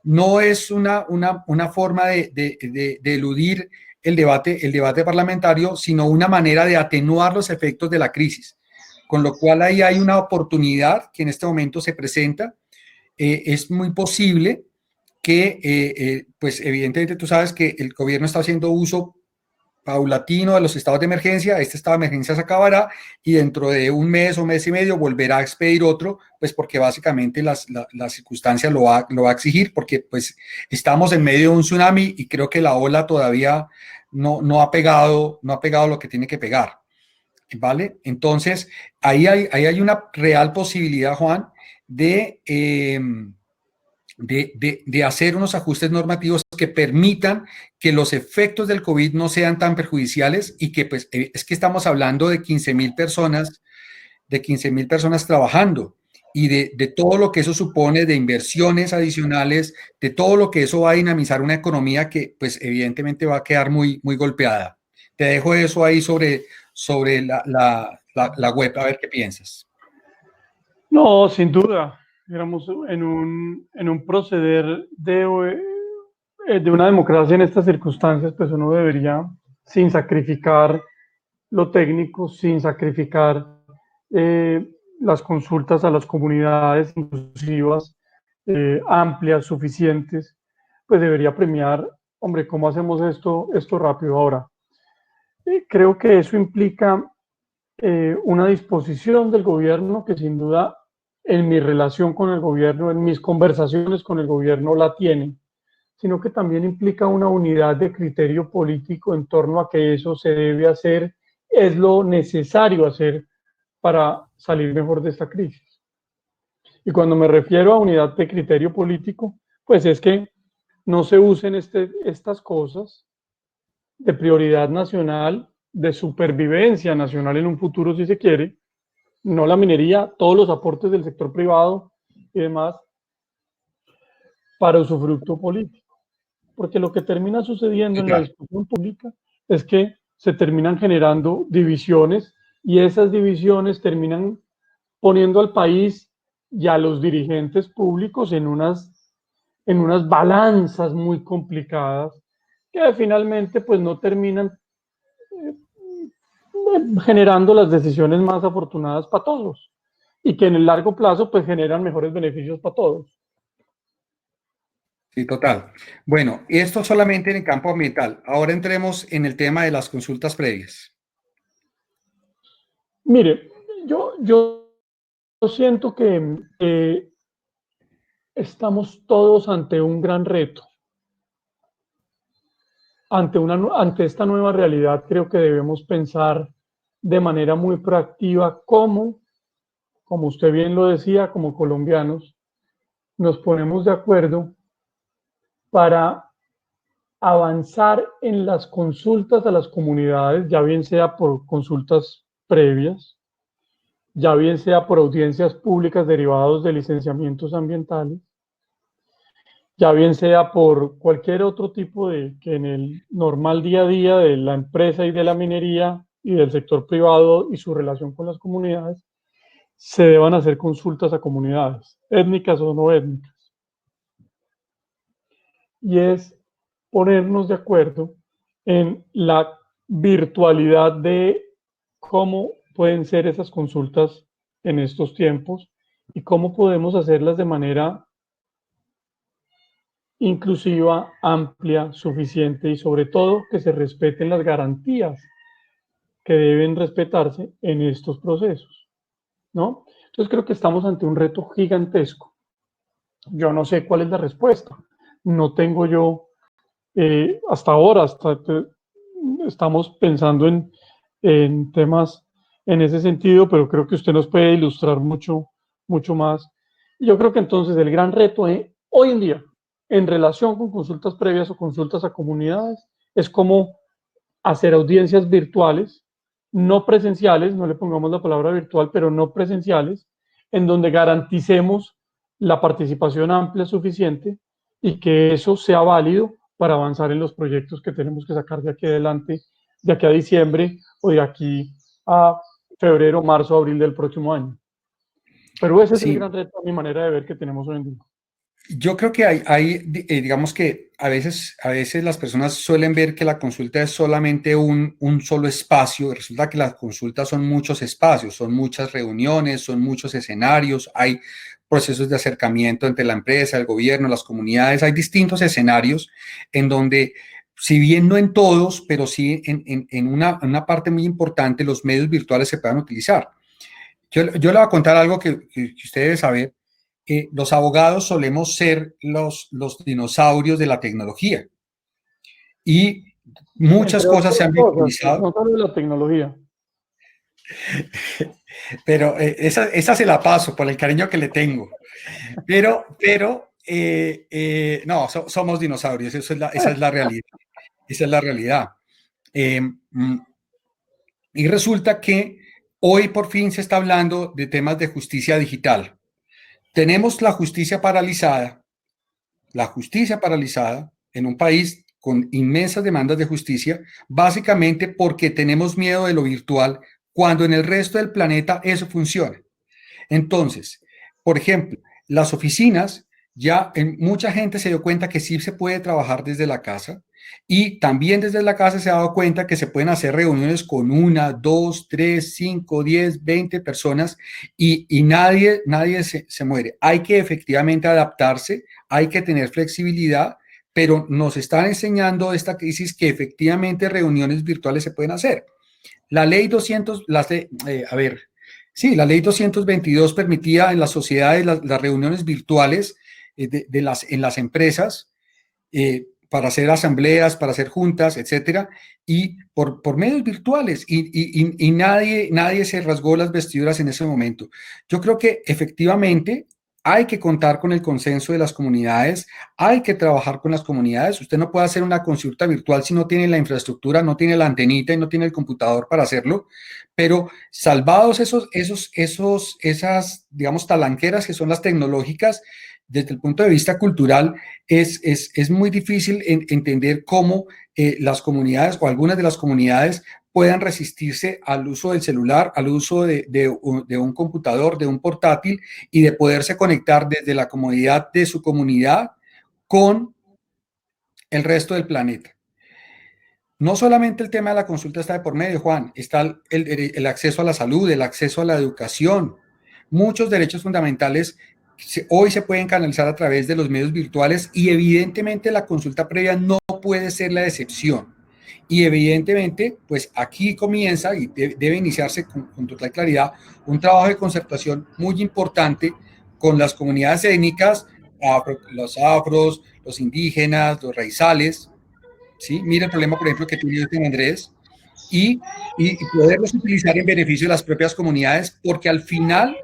No es una forma de eludir el debate parlamentario, sino una manera de atenuar los efectos de la crisis. Con lo cual ahí hay una oportunidad que en este momento se presenta. Es muy posible que, pues evidentemente tú sabes que el gobierno está haciendo uso paulatino de los estados de emergencia. Este estado de emergencia se acabará y dentro de un mes o mes y medio volverá a expedir otro, pues porque básicamente la circunstancia lo va a exigir, porque pues estamos en medio de un tsunami y creo que la ola todavía no ha pegado lo que tiene que pegar, ¿vale? Entonces, ahí hay una real posibilidad, Juan, de hacer unos ajustes normativos que permitan que los efectos del COVID no sean tan perjudiciales y que pues es que estamos hablando de 15,000 personas, trabajando y de todo lo que eso supone de inversiones adicionales, de todo lo que eso va a dinamizar una economía que pues evidentemente va a quedar muy, muy golpeada. Te dejo eso ahí sobre la web, a ver qué piensas. No, sin duda. Éramos en un proceder de una democracia en estas circunstancias, pues uno debería, sin sacrificar lo técnico, sin sacrificar las consultas a las comunidades inclusivas, amplias, suficientes, pues debería premiar, hombre, ¿cómo hacemos esto rápido ahora? creo que eso implica una disposición del gobierno que sin duda en mi relación con el gobierno, en mis conversaciones con el gobierno la tiene, sino que también implica una unidad de criterio político en torno a que eso se debe hacer, es lo necesario hacer para salir mejor de esta crisis. Y cuando me refiero a unidad de criterio político, pues es que no se usen estas cosas de prioridad nacional, de supervivencia nacional en un futuro si se quiere, no la minería, todos los aportes del sector privado y demás, para usufructo político. Porque lo que termina sucediendo en la Total. discusión pública es que se terminan generando divisiones y esas divisiones terminan poniendo al país y a los dirigentes públicos en unas balanzas muy complicadas que finalmente pues no terminan generando las decisiones más afortunadas para todos y que en el largo plazo pues generan mejores beneficios para todos. Sí, total. Bueno, esto solamente en el campo ambiental. Ahora entremos en el tema de las consultas previas. Mire, yo siento que estamos todos ante un gran reto. Ante esta nueva realidad creo que debemos pensar de manera muy proactiva cómo, como usted bien lo decía, como colombianos, nos ponemos de acuerdo para avanzar en las consultas a las comunidades, ya bien sea por consultas previas, ya bien sea por audiencias públicas derivados de licenciamientos ambientales, ya bien sea por cualquier otro tipo de que en el normal día a día de la empresa y de la minería y del sector privado y su relación con las comunidades, se deban hacer consultas a comunidades, étnicas o no étnicas. Y es ponernos de acuerdo en la virtualidad de cómo pueden ser esas consultas en estos tiempos y cómo podemos hacerlas de manera inclusiva, amplia, suficiente y sobre todo que se respeten las garantías que deben respetarse en estos procesos, ¿no? Entonces creo que estamos ante un reto gigantesco. Yo no sé cuál es la respuesta. No tengo yo, hasta ahora, estamos pensando en temas en ese sentido, pero creo que usted nos puede ilustrar mucho, mucho más. Y yo creo que entonces el gran reto hoy en día, en relación con consultas previas o consultas a comunidades, es cómo hacer audiencias virtuales, no presenciales, no le pongamos la palabra virtual, pero no presenciales, en donde garanticemos la participación amplia suficiente y que eso sea válido para avanzar en los proyectos que tenemos que sacar de aquí adelante, de aquí a diciembre o de aquí a febrero, marzo, abril del próximo año. Pero ese es el gran Sí, reto a mi manera de ver que tenemos hoy en día. yo creo que digamos que a veces las personas suelen ver que la consulta es solamente un solo espacio. Resulta que las consultas son muchos espacios, son muchas reuniones, son muchos escenarios, hay procesos de acercamiento entre la empresa, el gobierno, las comunidades, hay distintos escenarios en donde, si bien no en todos, pero sí en una parte muy importante, los medios virtuales se puedan utilizar. Yo le voy a contar algo que usted debe saber. Los abogados solemos ser los dinosaurios de la tecnología y muchas Entre cosas otras se han cosas, virtualizado, no solo la tecnología. pero esa se la paso por el cariño que le tengo. Pero no, somos dinosaurios, esa es la realidad. Esa es la realidad. Eh, mm, y resulta que hoy por fin se está hablando de temas de justicia digital. Tenemos la justicia paralizada en un país con inmensas demandas de justicia, básicamente porque tenemos miedo de lo virtual, cuando en el resto del planeta eso funciona. Entonces, por ejemplo, las oficinas, ya mucha gente se dio cuenta que sí se puede trabajar desde la casa, y también desde la casa se ha dado cuenta que se pueden hacer reuniones con una, dos, tres, cinco, 10, 20 personas, y nadie se muere. Hay que efectivamente adaptarse, hay que tener flexibilidad, pero nos están enseñando esta crisis que efectivamente reuniones virtuales se pueden hacer. La ley 200, la ley 222 permitía en las sociedades las reuniones virtuales en las empresas, para hacer asambleas, para hacer juntas, etcétera, y por medios virtuales, y nadie se rasgó las vestiduras en ese momento. Yo creo que efectivamente hay que contar con el consenso de las comunidades, hay que trabajar con las comunidades. Usted no puede hacer una consulta virtual si no tiene la infraestructura, no tiene la antenita y no tiene el computador para hacerlo, pero salvados esas, digamos, talanqueras que son las tecnológicas, desde el punto de vista cultural, es muy difícil entender cómo las comunidades o algunas de las comunidades puedan resistirse al uso del celular, al uso de un computador, de un portátil, y de poderse conectar desde la comodidad de su comunidad con el resto del planeta. No solamente el tema de la consulta está de por medio, Juan, está el acceso a la salud, el acceso a la educación, muchos derechos fundamentales hoy se pueden canalizar a través de los medios virtuales, y evidentemente la consulta previa no puede ser la excepción. Y evidentemente, pues aquí comienza y debe iniciarse con total claridad un trabajo de concertación muy importante con las comunidades étnicas, los afros, los indígenas, los raizales, ¿sí? Mira el problema, por ejemplo, que tiene San Andrés, y poderlos utilizar en beneficio de las propias comunidades, porque al final,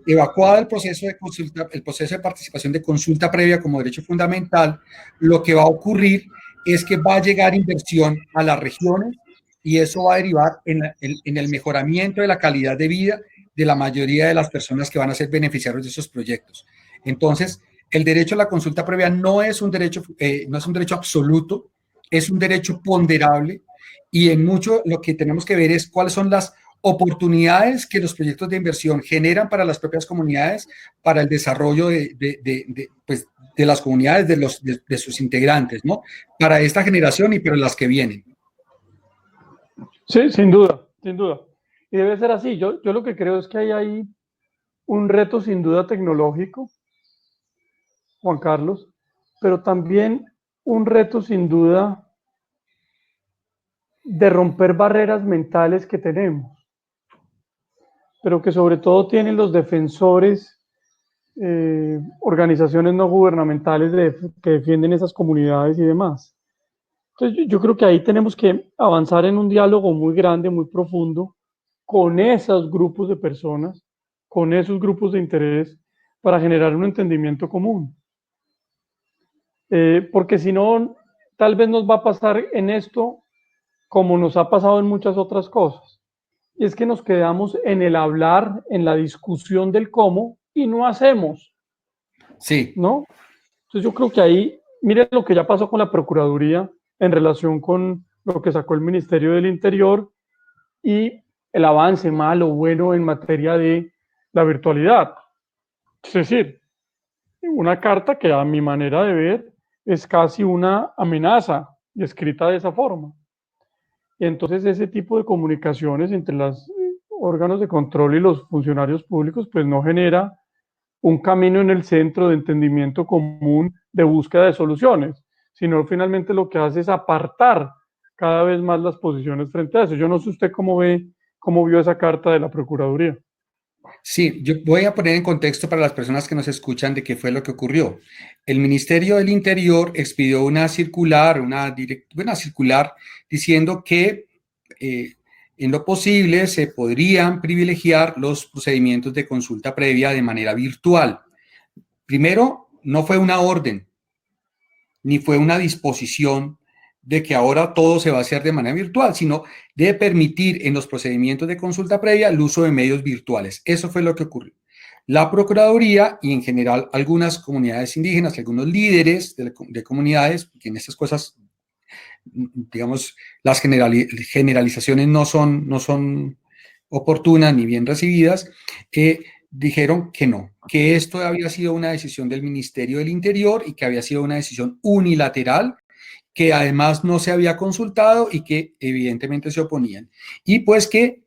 evacuado el proceso de consulta, el proceso de participación de consulta previa como derecho fundamental, lo que va a ocurrir es que va a llegar inversión a las regiones, y eso va a derivar en el mejoramiento de la calidad de vida de la mayoría de las personas que van a ser beneficiarios de esos proyectos. Entonces, el derecho a la consulta previa no es un derecho absoluto, es un derecho ponderable, y en mucho lo que tenemos que ver es cuáles son las oportunidades que los proyectos de inversión generan para las propias comunidades, para el desarrollo de las comunidades, de sus integrantes, ¿no? Para esta generación y para las que vienen. Sí, sin duda, sin duda. Y debe ser así. Yo lo que creo es que hay un reto sin duda tecnológico, Juan Carlos, pero también un reto sin duda de romper barreras mentales que tenemos, pero que sobre todo tienen los defensores, organizaciones no gubernamentales que defienden esas comunidades y demás. Entonces yo creo que ahí tenemos que avanzar en un diálogo muy grande, muy profundo, con esos grupos de personas, con esos grupos de interés, para generar un entendimiento común. Porque si no, tal vez nos va a pasar en esto como nos ha pasado en muchas otras cosas. Y es que nos quedamos en el hablar, en la discusión del cómo, y no hacemos. Sí. ¿No? Entonces yo creo que ahí, miren lo que ya pasó con la Procuraduría en relación con lo que sacó el Ministerio del Interior y el avance malo o bueno en materia de la virtualidad. Es decir, una carta que a mi manera de ver es casi una amenaza y escrita de esa forma. Y entonces ese tipo de comunicaciones entre los órganos de control y los funcionarios públicos pues no genera un camino en el centro de entendimiento común de búsqueda de soluciones, sino finalmente lo que hace es apartar cada vez más las posiciones frente a eso. Yo no sé usted cómo vio esa carta de la Procuraduría. Sí, yo voy a poner en contexto para las personas que nos escuchan de qué fue lo que ocurrió. El Ministerio del Interior expidió una circular diciendo que en lo posible se podrían privilegiar los procedimientos de consulta previa de manera virtual. Primero, no fue una orden, ni fue una disposición de que ahora todo se va a hacer de manera virtual, sino de permitir en los procedimientos de consulta previa el uso de medios virtuales. Eso fue lo que ocurrió. La Procuraduría y en general algunas comunidades indígenas, algunos líderes de comunidades, que en estas cosas, digamos, las generalizaciones no son oportunas ni bien recibidas, dijeron que no, que esto había sido una decisión del Ministerio del Interior y que había sido una decisión unilateral, que además no se había consultado y que evidentemente se oponían. Y pues que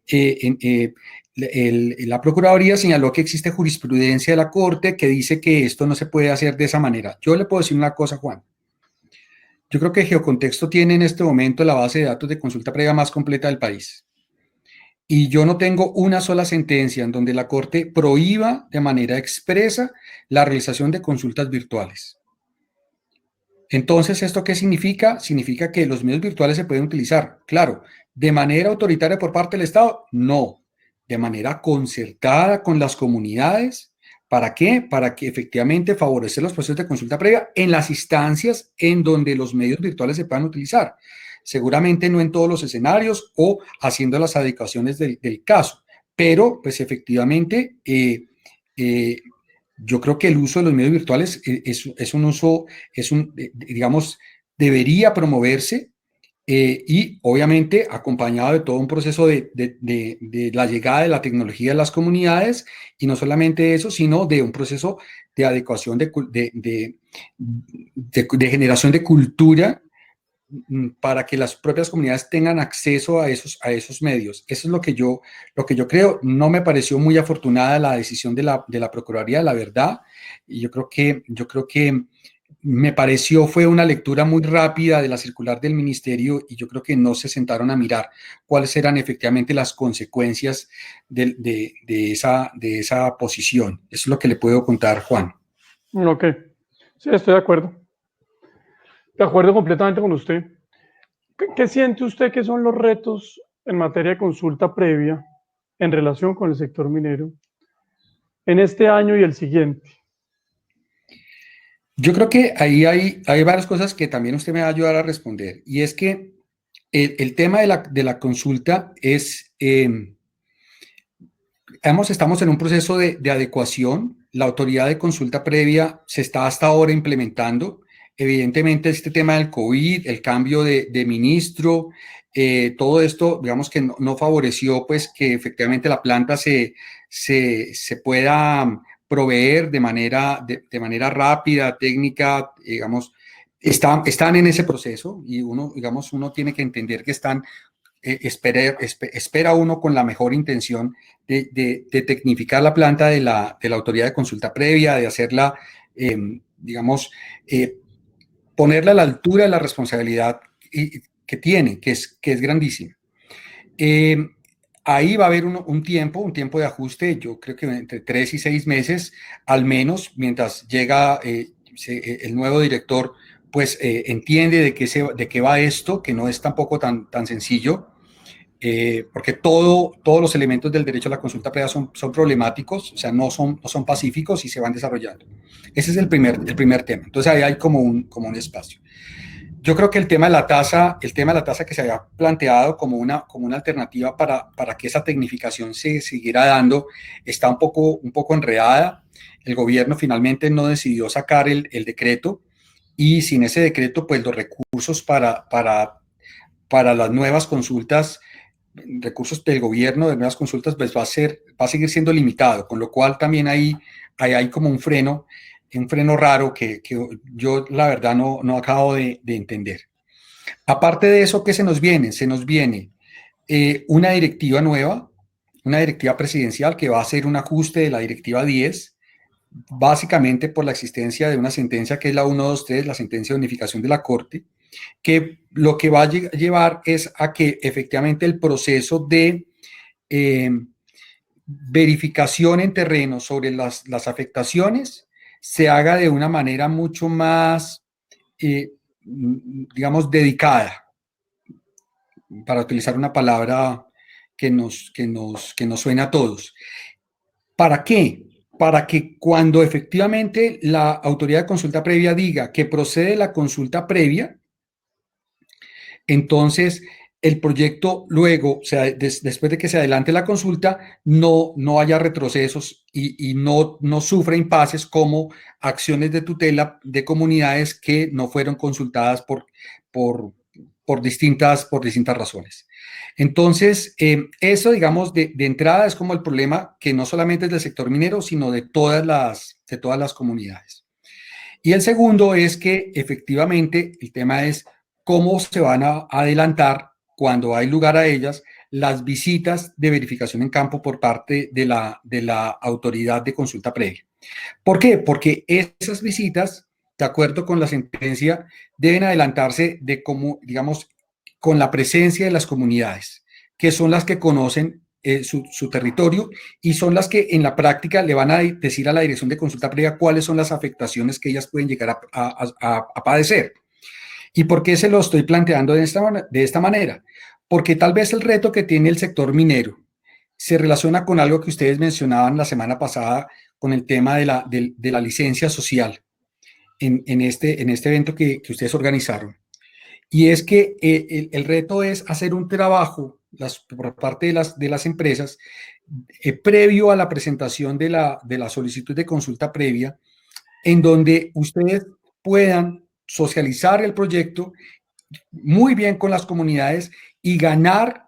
la Procuraduría señaló que existe jurisprudencia de la Corte que dice que esto no se puede hacer de esa manera. Yo le puedo decir una cosa, Juan. Yo creo que Geocontexto tiene en este momento la base de datos de consulta previa más completa del país. Y yo no tengo una sola sentencia en donde la Corte prohíba de manera expresa la realización de consultas virtuales. Entonces, ¿esto qué significa? Significa que los medios virtuales se pueden utilizar, claro, de manera autoritaria por parte del Estado, no, de manera concertada con las comunidades. ¿Para qué? Para que efectivamente favorecer los procesos de consulta previa en las instancias en donde los medios virtuales se puedan utilizar. Seguramente no en todos los escenarios o haciendo las adecuaciones del caso, pero pues efectivamente eh, yo creo que el uso de los medios virtuales es un uso, digamos, debería promoverse y obviamente acompañado de todo un proceso de la llegada de la tecnología a las comunidades y no solamente eso, sino de un proceso de adecuación, de generación de cultura para que las propias comunidades tengan acceso a esos medios. Eso es lo que yo creo. No me pareció muy afortunada la decisión de la Procuraduría, la verdad. Y yo creo que me pareció fue una lectura muy rápida de la circular del ministerio y yo creo que no se sentaron a mirar cuáles eran efectivamente las consecuencias de esa posición. Eso es lo que le puedo contar, Juan. Ok, sí, estoy de acuerdo. De acuerdo completamente con usted. ¿Qué siente usted que son los retos en materia de consulta previa en relación con el sector minero en este año y el siguiente? Yo creo que ahí hay varias cosas que también usted me va a ayudar a responder. Y es que el tema de la consulta es, estamos en un proceso de adecuación. La autoridad de consulta previa se está hasta ahora implementando. Evidentemente, este tema del COVID, el cambio de ministro, todo esto, digamos que no favoreció pues que efectivamente la planta se pueda proveer de manera rápida, técnica, digamos, están en ese proceso y uno, digamos, uno tiene que entender que están espera uno con la mejor intención de tecnificar la planta de la autoridad de consulta previa, de hacerla, digamos, ponerla a la altura de la responsabilidad que tiene, que es grandísima. Ahí va a haber un tiempo de ajuste, yo creo que entre 3 y 6 meses, al menos, mientras llega el nuevo director, pues entiende de qué va esto, que no es tampoco tan sencillo, porque todos los elementos del derecho a la consulta previa son problemáticos, o sea, no son pacíficos y se van desarrollando. Ese es el primer tema. Entonces ahí hay como un espacio. Yo creo que el tema de la tasa que se había planteado como una alternativa para que esa tecnificación se siguiera dando, está un poco enredada. El gobierno finalmente no decidió sacar el decreto y sin ese decreto, pues los recursos para las nuevas consultas, recursos del gobierno de nuevas consultas, pues va a seguir siendo limitado, con lo cual también hay como un freno raro que yo la verdad no acabo de entender. Aparte de eso, ¿qué se nos viene? Se nos viene una directiva nueva, una directiva presidencial que va a hacer un ajuste de la directiva 10, básicamente por la existencia de una sentencia que es la 123, la sentencia de unificación de la Corte, que lo que va a llevar es a que efectivamente el proceso de verificación en terreno sobre las afectaciones se haga de una manera mucho más, digamos, dedicada, para utilizar una palabra que nos suena a todos. ¿Para qué? Para que cuando efectivamente la autoridad de consulta previa diga que procede la consulta previa, entonces el proyecto luego, o sea, después de que se adelante la consulta, no haya retrocesos y no sufra impases como acciones de tutela de comunidades que no fueron consultadas por distintas razones. Entonces, eso, digamos, de entrada es como el problema que no solamente es del sector minero, sino de todas las comunidades. Y el segundo es que efectivamente el tema es cómo se van a adelantar cuando hay lugar a ellas las visitas de verificación en campo por parte de la autoridad de consulta previa. ¿Por qué? Porque esas visitas de acuerdo con la sentencia, deben adelantarse de cómo, digamos, con la presencia de las comunidades, que son las que conocen su territorio y son las que en la práctica le van a decir a la dirección de consulta previa cuáles son las afectaciones que ellas pueden llegar a padecer. ¿Y por qué se lo estoy planteando de esta manera? Porque tal vez el reto que tiene el sector minero se relaciona con algo que ustedes mencionaban la semana pasada con el tema de la licencia social en este evento que ustedes organizaron. Y es que el reto es hacer un trabajo por parte de las empresas previo a la presentación de la solicitud de consulta previa, en donde ustedes puedan socializar el proyecto muy bien con las comunidades y ganar,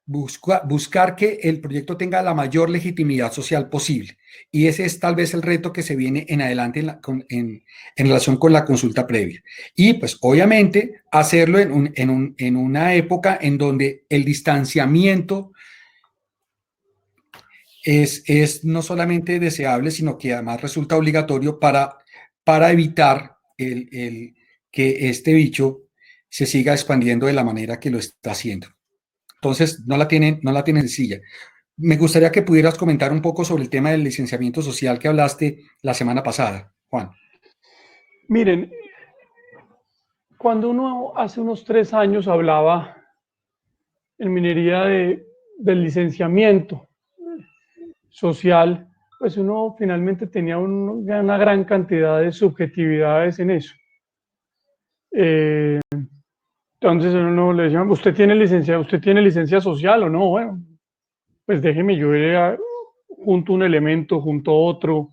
buscar que el proyecto tenga la mayor legitimidad social posible. Y ese es tal vez el reto que se viene en adelante en relación con la consulta previa. Y pues obviamente hacerlo en una época en donde el distanciamiento es no solamente deseable, sino que además resulta obligatorio para evitar que este bicho se siga expandiendo de la manera que lo está haciendo. Entonces, no la tienen sencilla. Me gustaría que pudieras comentar un poco sobre el tema del licenciamiento social que hablaste la semana pasada, Juan. Miren, cuando uno hace unos 3 años hablaba en minería del licenciamiento social, pues uno finalmente tenía una gran cantidad de subjetividades en eso. Entonces uno le decía, ¿usted tiene licencia social o no? Bueno, pues déjeme yo junto un elemento, junto otro,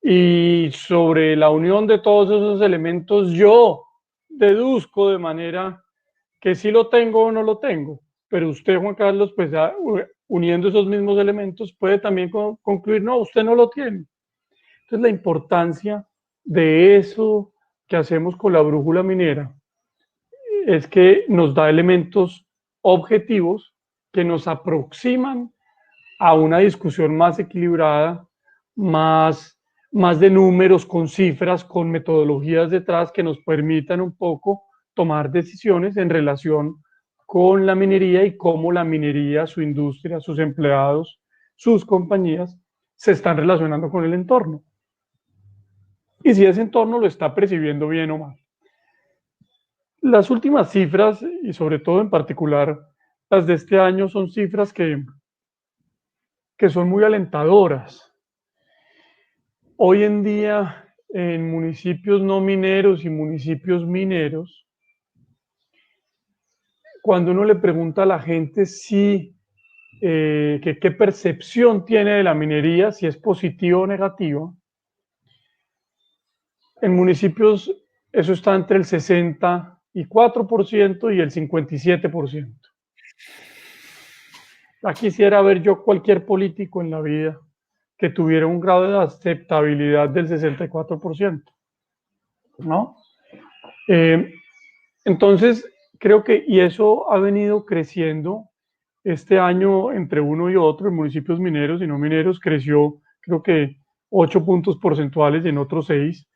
y sobre la unión de todos esos elementos yo deduzco de manera que sí lo tengo o no lo tengo, pero usted, Juan Carlos, pues uniendo esos mismos elementos puede también concluir, no, usted no lo tiene. Entonces la importancia de eso que hacemos con la brújula minera es que nos da elementos objetivos que nos aproximan a una discusión más equilibrada, más de números, con cifras, con metodologías detrás que nos permitan un poco tomar decisiones en relación con la minería y cómo la minería, su industria, sus empleados, sus compañías se están relacionando con el entorno. Y si ese entorno lo está percibiendo bien o mal. Las últimas cifras, y sobre todo en particular las de este año, son cifras que son muy alentadoras. Hoy en día, en municipios no mineros y municipios mineros, cuando uno le pregunta a la gente qué percepción tiene de la minería, si es positiva o negativa, en municipios eso está entre el 64% y el 57%. Ya quisiera ver yo cualquier político en la vida que tuviera un grado de aceptabilidad del 64%, ¿no? Entonces, creo que, y eso ha venido creciendo este año entre uno y otro, en municipios mineros y no mineros, creció creo que 8 puntos porcentuales y en otros 6,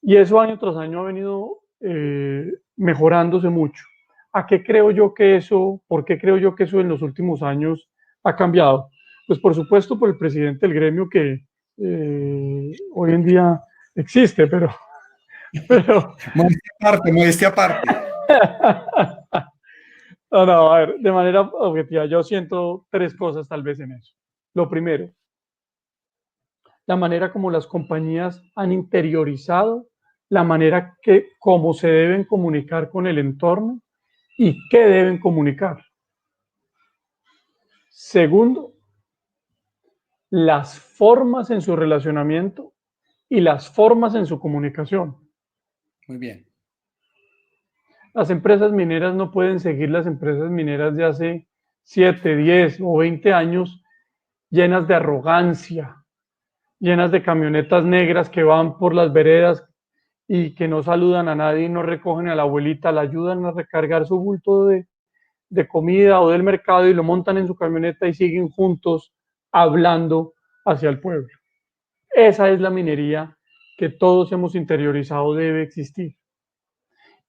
y eso año tras año ha venido mejorándose mucho. ¿A qué creo yo que eso, por qué creo yo que eso en los últimos años ha cambiado? Pues por supuesto por el presidente del gremio que hoy en día existe, pero Modestia aparte, modestia aparte. no, a ver, de manera objetiva, yo siento 3 cosas tal vez en eso. Lo primero, la manera como las compañías han interiorizado, la manera que cómo se deben comunicar con el entorno y qué deben comunicar. Segundo, las formas en su relacionamiento y las formas en su comunicación. Muy bien. Las empresas mineras no pueden seguir las empresas mineras de hace 7, 10 o 20 años llenas de arrogancia, llenas de camionetas negras que van por las veredas y que no saludan a nadie y no recogen a la abuelita, la ayudan a recargar su bulto de comida o del mercado y lo montan en su camioneta y siguen juntos hablando hacia el pueblo. Esa es la minería que todos hemos interiorizado debe existir.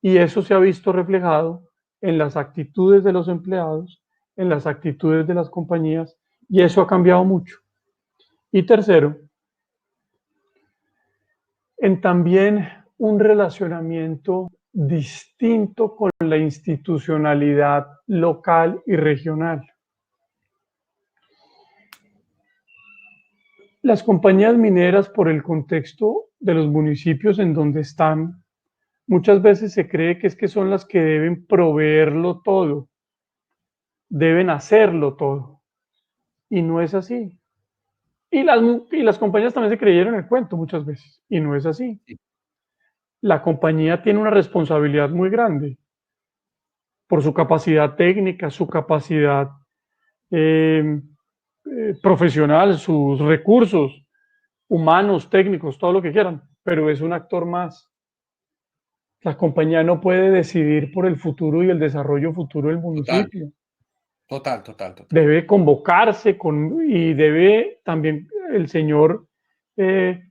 Y eso se ha visto reflejado en las actitudes de los empleados, en las actitudes de las compañías, y eso ha cambiado mucho. Y tercero, en también un relacionamiento distinto con la institucionalidad local y regional. Las compañías mineras, por el contexto de los municipios en donde están, muchas veces se cree que es que son las que deben proveerlo todo, deben hacerlo todo, y no es así. Y las compañías también se creyeron el cuento muchas veces, y no es así. Sí. La compañía tiene una responsabilidad muy grande por su capacidad técnica, su capacidad eh, profesional, sus recursos humanos, técnicos, todo lo que quieran, pero es un actor más. La compañía no puede decidir por el futuro y el desarrollo futuro del Total, municipio. total, total, total. Debe convocarse y debe también el señor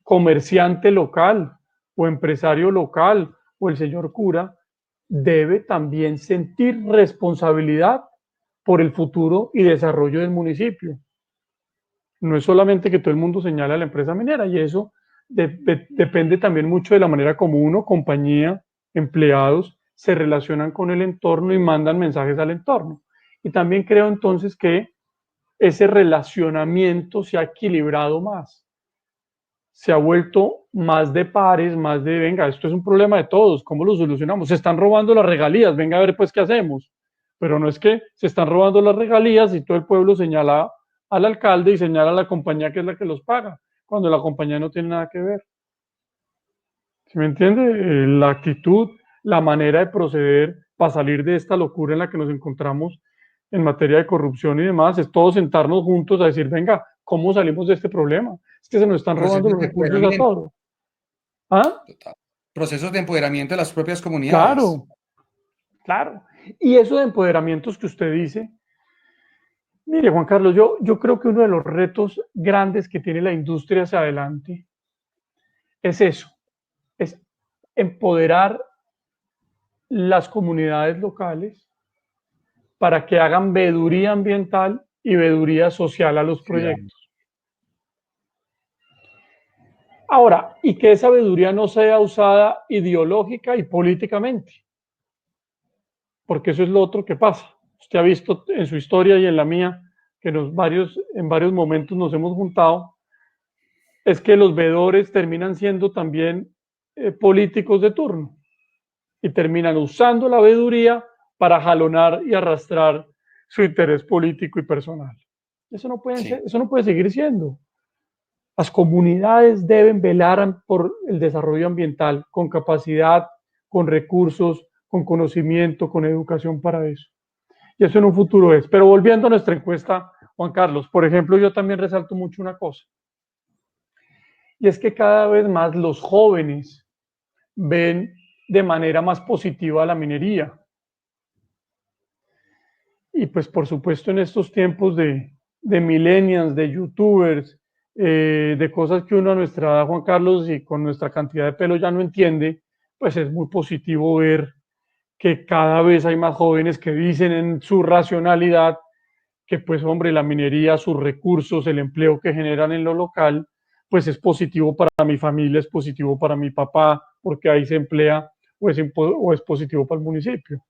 comerciante local o empresario local o el señor cura debe también sentir responsabilidad por el futuro y desarrollo del municipio. No es solamente que todo el mundo señala a la empresa minera, y eso depende también mucho de la manera como uno, compañía, empleados, se relacionan con el entorno y mandan mensajes al entorno. Y también creo entonces que ese relacionamiento se ha equilibrado más, se ha vuelto más de pares, más de, venga, esto es un problema de todos, ¿cómo lo solucionamos? Se están robando las regalías, venga a ver pues qué hacemos. Pero no es que se están robando las regalías y todo el pueblo señala al alcalde y señala a la compañía que es la que los paga, cuando la compañía no tiene nada que ver. ¿Sí me entiende? La actitud, la manera de proceder para salir de esta locura en la que nos encontramos en materia de corrupción y demás, es todos sentarnos juntos a decir, venga, ¿cómo salimos de este problema? Es que se nos están robando Procesos los de recursos a empoderamiento, todos. ¿Ah? total. Procesos de empoderamiento de las propias comunidades. Claro, claro. Y eso de empoderamientos que usted dice, mire, Juan Carlos, yo creo que uno de los retos grandes que tiene la industria hacia adelante es eso, es empoderar las comunidades locales para que hagan veeduría ambiental y veeduría social a los Ciudadanos. proyectos. Ahora, y que esa veeduría no sea usada ideológica y políticamente, porque eso es lo otro que pasa. Usted ha visto en su historia y en la mía que en varios momentos nos hemos juntado, es que los veedores terminan siendo también políticos de turno y terminan usando la veeduría para jalonar y arrastrar su interés político y personal. Sí, Eso no puede seguir siendo. Las comunidades deben velar por el desarrollo ambiental con capacidad, con recursos, con conocimiento, con educación para eso. Y eso en un futuro es. Pero volviendo a nuestra encuesta, Juan Carlos, por ejemplo, yo también resalto mucho una cosa, y es que cada vez más los jóvenes ven de manera más positiva la minería. Y pues por supuesto en estos tiempos de millennials, de youtubers, de cosas que uno a nuestra edad, Juan Carlos, y con nuestra cantidad de pelo ya no entiende, pues es muy positivo ver que cada vez hay más jóvenes que dicen en su racionalidad que pues hombre, la minería, sus recursos, el empleo que generan en lo local, pues es positivo para mi familia, es positivo para mi papá, porque ahí se emplea o es positivo para el municipio.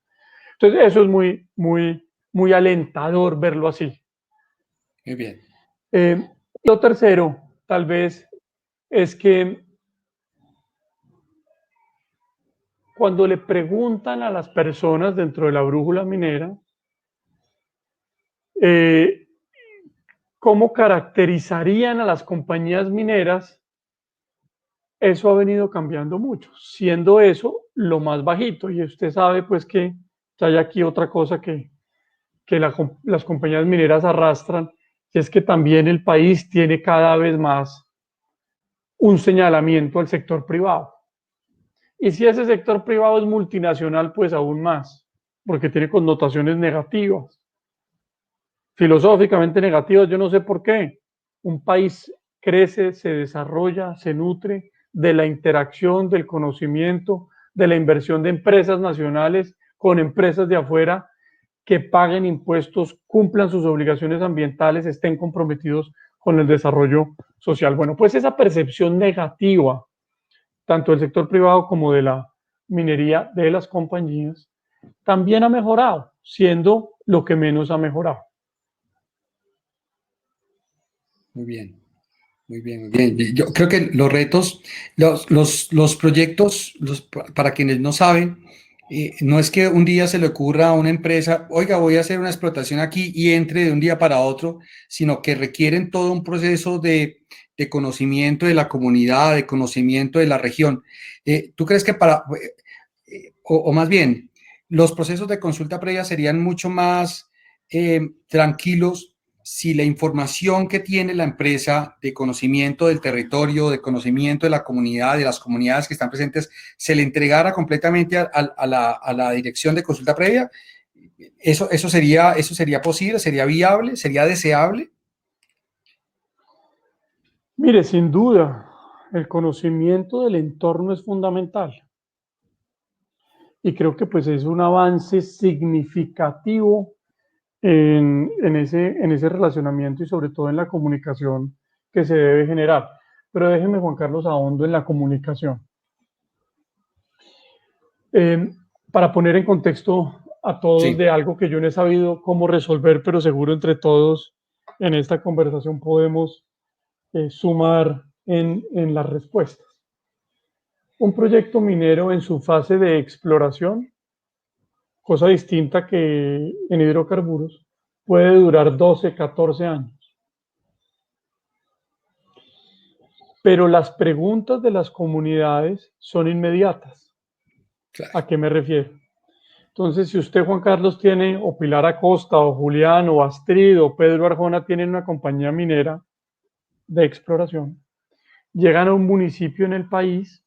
Entonces eso es muy alentador verlo así. muy bien. Lo tercero, tal vez, es que cuando le preguntan a las personas dentro de la brújula minera, eh, ¿cómo caracterizarían a las compañías mineras? Eso ha venido cambiando mucho, siendo eso lo más bajito. Y usted sabe pues que hay aquí otra cosa que las compañías mineras arrastran, y es que también el país tiene cada vez más un señalamiento al sector privado. Y si ese sector privado es multinacional, pues aún más, porque tiene connotaciones negativas, filosóficamente negativas, yo no sé por qué. Un país crece, se desarrolla, se nutre de la interacción, del conocimiento, de la inversión de empresas nacionales con empresas de afuera que paguen impuestos, cumplan sus obligaciones ambientales, estén comprometidos con el desarrollo social. Bueno, pues esa percepción negativa, tanto del sector privado como de la minería de las compañías, también ha mejorado, siendo lo que menos ha mejorado. Muy bien. Muy bien, muy bien. Yo creo que los retos, los proyectos, para quienes no saben, no es que un día se le ocurra a una empresa, oiga, voy a hacer una explotación aquí y entre de un día para otro, sino que requieren todo un proceso de conocimiento de la comunidad, de conocimiento de la región. ¿Tú crees que o más bien, los procesos de consulta previa serían mucho más tranquilos si la información que tiene la empresa de conocimiento del territorio, de conocimiento de la comunidad, de las comunidades que están presentes, se le entregara completamente a la dirección de consulta previa? ¿Eso sería posible? ¿Sería viable? ¿Sería deseable? Mire, sin duda, el conocimiento del entorno es fundamental. Y creo que pues es un avance significativo en ese relacionamiento y sobre todo en la comunicación que se debe generar. Pero déjeme, Juan Carlos, ahondo en la comunicación. Eh, para poner en contexto a todos Sí, de algo que yo no he sabido cómo resolver, pero seguro entre todos en esta conversación podemos sumar en las respuestas. Un proyecto minero en su fase de exploración, cosa distinta que en hidrocarburos, puede durar 12, 14 años. Pero las preguntas de las comunidades son inmediatas. claro. ¿A qué me refiero? Entonces, si usted, Juan Carlos, tiene, o Pilar Acosta, o Julián, o Astrid, o Pedro Arjona, tienen una compañía minera de exploración, llegan a un municipio en el país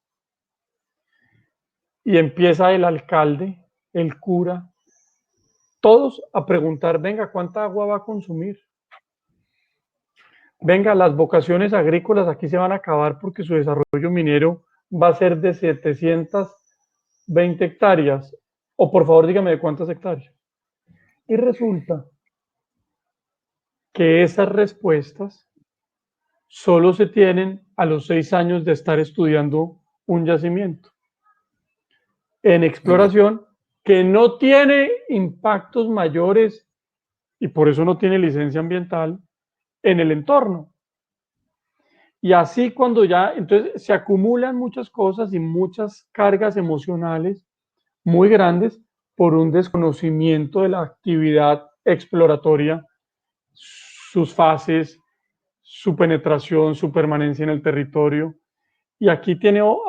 y empieza el alcalde, el cura, todos a preguntar, venga, ¿cuánta agua va a consumir? Venga, las vocaciones agrícolas aquí se van a acabar porque su desarrollo minero va a ser de 720 hectáreas. O por favor, dígame de cuántas hectáreas. Y resulta que esas respuestas solo se tienen a los 6 años de estar estudiando un yacimiento en Muy bien. exploración que no tiene impactos mayores y por eso no tiene licencia ambiental en el entorno. Y así cuando ya, entonces se acumulan muchas cosas y muchas cargas emocionales muy grandes por un desconocimiento de la actividad exploratoria, sus fases, su penetración, su permanencia en el territorio. Y aquí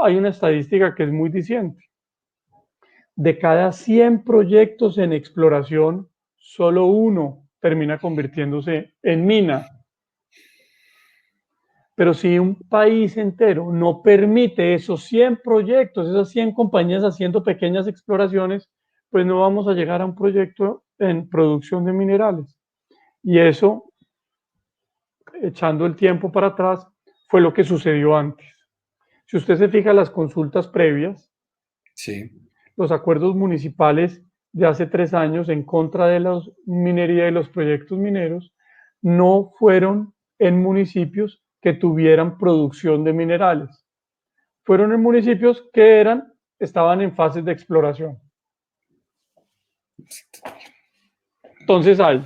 hay una estadística que es muy diciente. De cada 100 proyectos en exploración, solo uno termina convirtiéndose en mina. Pero si un país entero no permite esos 100 proyectos, esas 100 compañías haciendo pequeñas exploraciones, pues no vamos a llegar a un proyecto en producción de minerales. Y eso, echando el tiempo para atrás, fue lo que sucedió antes. Si usted se fija las consultas previas, Sí. los acuerdos municipales de hace 3 años en contra de la minería y los proyectos mineros no fueron en municipios que tuvieran producción de minerales. Fueron en municipios que estaban en fases de exploración. Entonces hay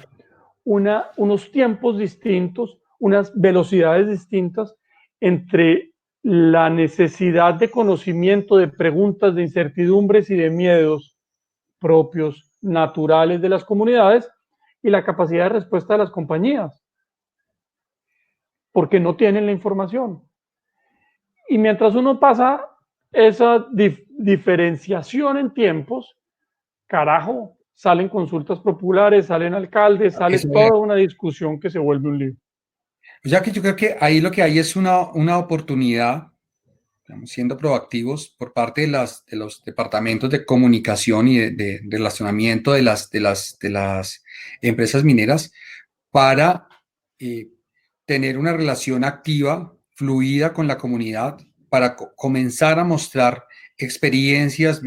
unos tiempos distintos, unas velocidades distintas entre la necesidad de conocimiento, de preguntas, de incertidumbres y de miedos propios, naturales de las comunidades y la capacidad de respuesta de las compañías, porque no tienen la información. Y mientras uno pasa esa diferenciación en tiempos, carajo, salen consultas populares, salen alcaldes, sale Eso, toda una discusión que se vuelve un lío. o sea que yo creo que ahí lo que hay es una oportunidad, digamos, siendo proactivos por parte de los departamentos de comunicación y de relacionamiento de las empresas mineras para eh, tener una relación activa, fluida con la comunidad, para comenzar a mostrar experiencias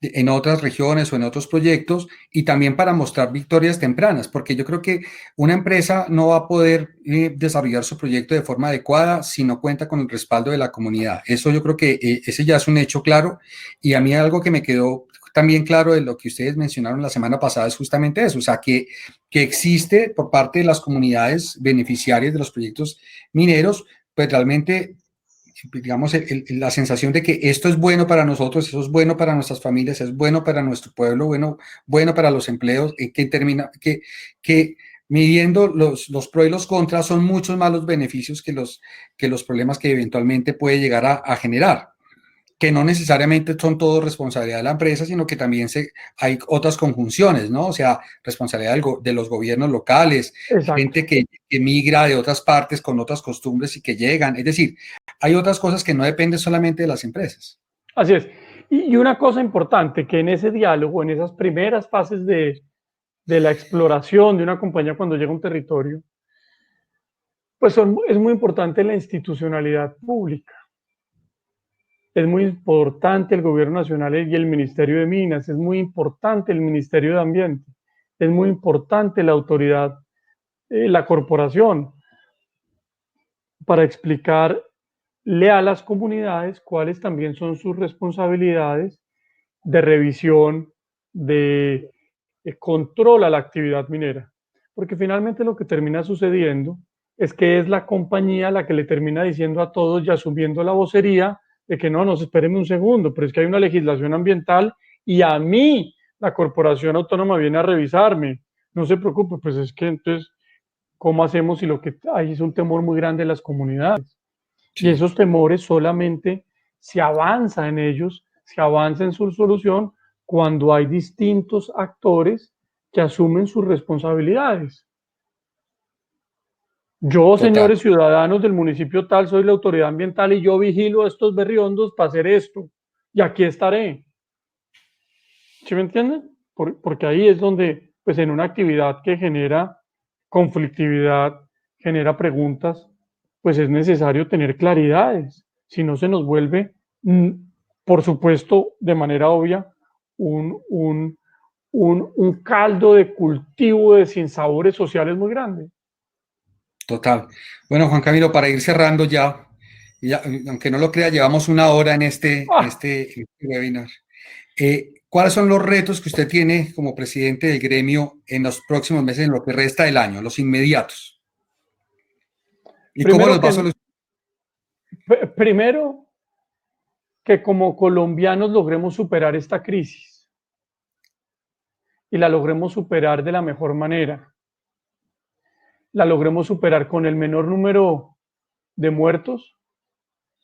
en otras regiones o en otros proyectos, y también para mostrar victorias tempranas, porque yo creo que una empresa no va a poder desarrollar su proyecto de forma adecuada si no cuenta con el respaldo de la comunidad. Eso yo creo que ese ya es un hecho claro, y a mí algo que me quedó también claro de lo que ustedes mencionaron la semana pasada es justamente eso, o sea, que existe por parte de las comunidades beneficiarias de los proyectos mineros, pues realmente, digamos, la sensación de que esto es bueno para nosotros, eso es bueno para nuestras familias, es bueno para nuestro pueblo, bueno para los empleos, que midiendo los pros y los contras son muchos más los beneficios que los problemas que eventualmente puede llegar a generar, que no necesariamente son todo responsabilidad de la empresa, sino que también hay otras conjunciones, ¿no? O sea, responsabilidad de los gobiernos locales, Exacto. gente que migra de otras partes con otras costumbres y que llegan. Es decir, hay otras cosas que no dependen solamente de las empresas. Así es. Y una cosa importante, que en ese diálogo, en esas primeras fases de la exploración de una compañía cuando llega a un territorio, pues es muy importante la institucionalidad pública. Es muy importante el gobierno nacional y el Ministerio de Minas, es muy importante el Ministerio de Ambiente, es muy importante la autoridad, la corporación, para explicarle a las comunidades cuáles también son sus responsabilidades de revisión, de control a la actividad minera. Porque finalmente lo que termina sucediendo es que es la compañía la que le termina diciendo a todos y asumiendo la vocería de que no, espérenme un segundo, pero es que hay una legislación ambiental y a mí la corporación autónoma viene a revisarme. No se preocupe, pues es que entonces, ¿cómo hacemos si lo que hay es un temor muy grande de las comunidades? Y Sí, esos temores solamente se avanza en ellos, se avanza en su solución cuando hay distintos actores que asumen sus responsabilidades. Yo, total. señores ciudadanos del municipio tal, soy la autoridad ambiental y yo vigilo a estos berriondos para hacer esto. Y aquí estaré. ¿Sí me entienden? Porque ahí es donde, pues en una actividad que genera conflictividad, genera preguntas, pues es necesario tener claridades. Si no se nos vuelve, por supuesto, de manera obvia, un, un, un caldo de cultivo de sinsabores sociales muy grande. Total. Bueno, Juan Camilo, para ir cerrando ya, aunque no lo crea, llevamos una hora en Ah, en este webinar. ¿Cuáles son los retos que usted tiene como presidente del gremio en los próximos meses, en lo que resta del año, los inmediatos? ¿Y cómo primero los va a que, solucionar? primero que como colombianos logremos superar esta crisis y la logremos superar de la mejor manera. La logremos superar con el menor número de muertos,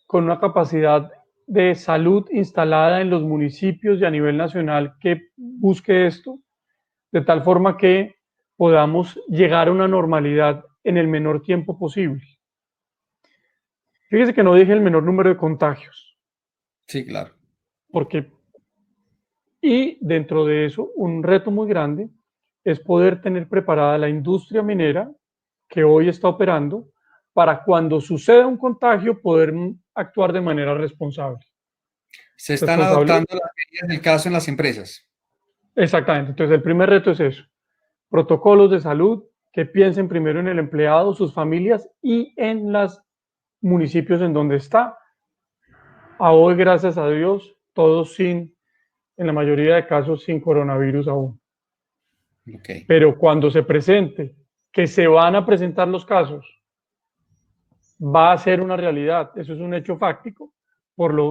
con una capacidad de salud instalada en los municipios y a nivel nacional que busque esto, de tal forma que podamos llegar a una normalidad en el menor tiempo posible. Fíjese que no dije el menor número de contagios, Sí, claro. porque, y dentro de eso, un reto muy grande es poder tener preparada la industria minera que hoy está operando para cuando suceda un contagio poder actuar de manera responsable. Se están Responsable, adoptando las medidas del caso en las empresas. exactamente. Entonces, el primer reto es eso. Protocolos de salud que piensen primero en el empleado, sus familias y en los municipios en donde está. A hoy, gracias a Dios, todos sin, en la mayoría de casos, sin coronavirus aún. Ok, Pero cuando se presente, que se van a presentar los casos, va a ser una realidad. Eso es un hecho fáctico.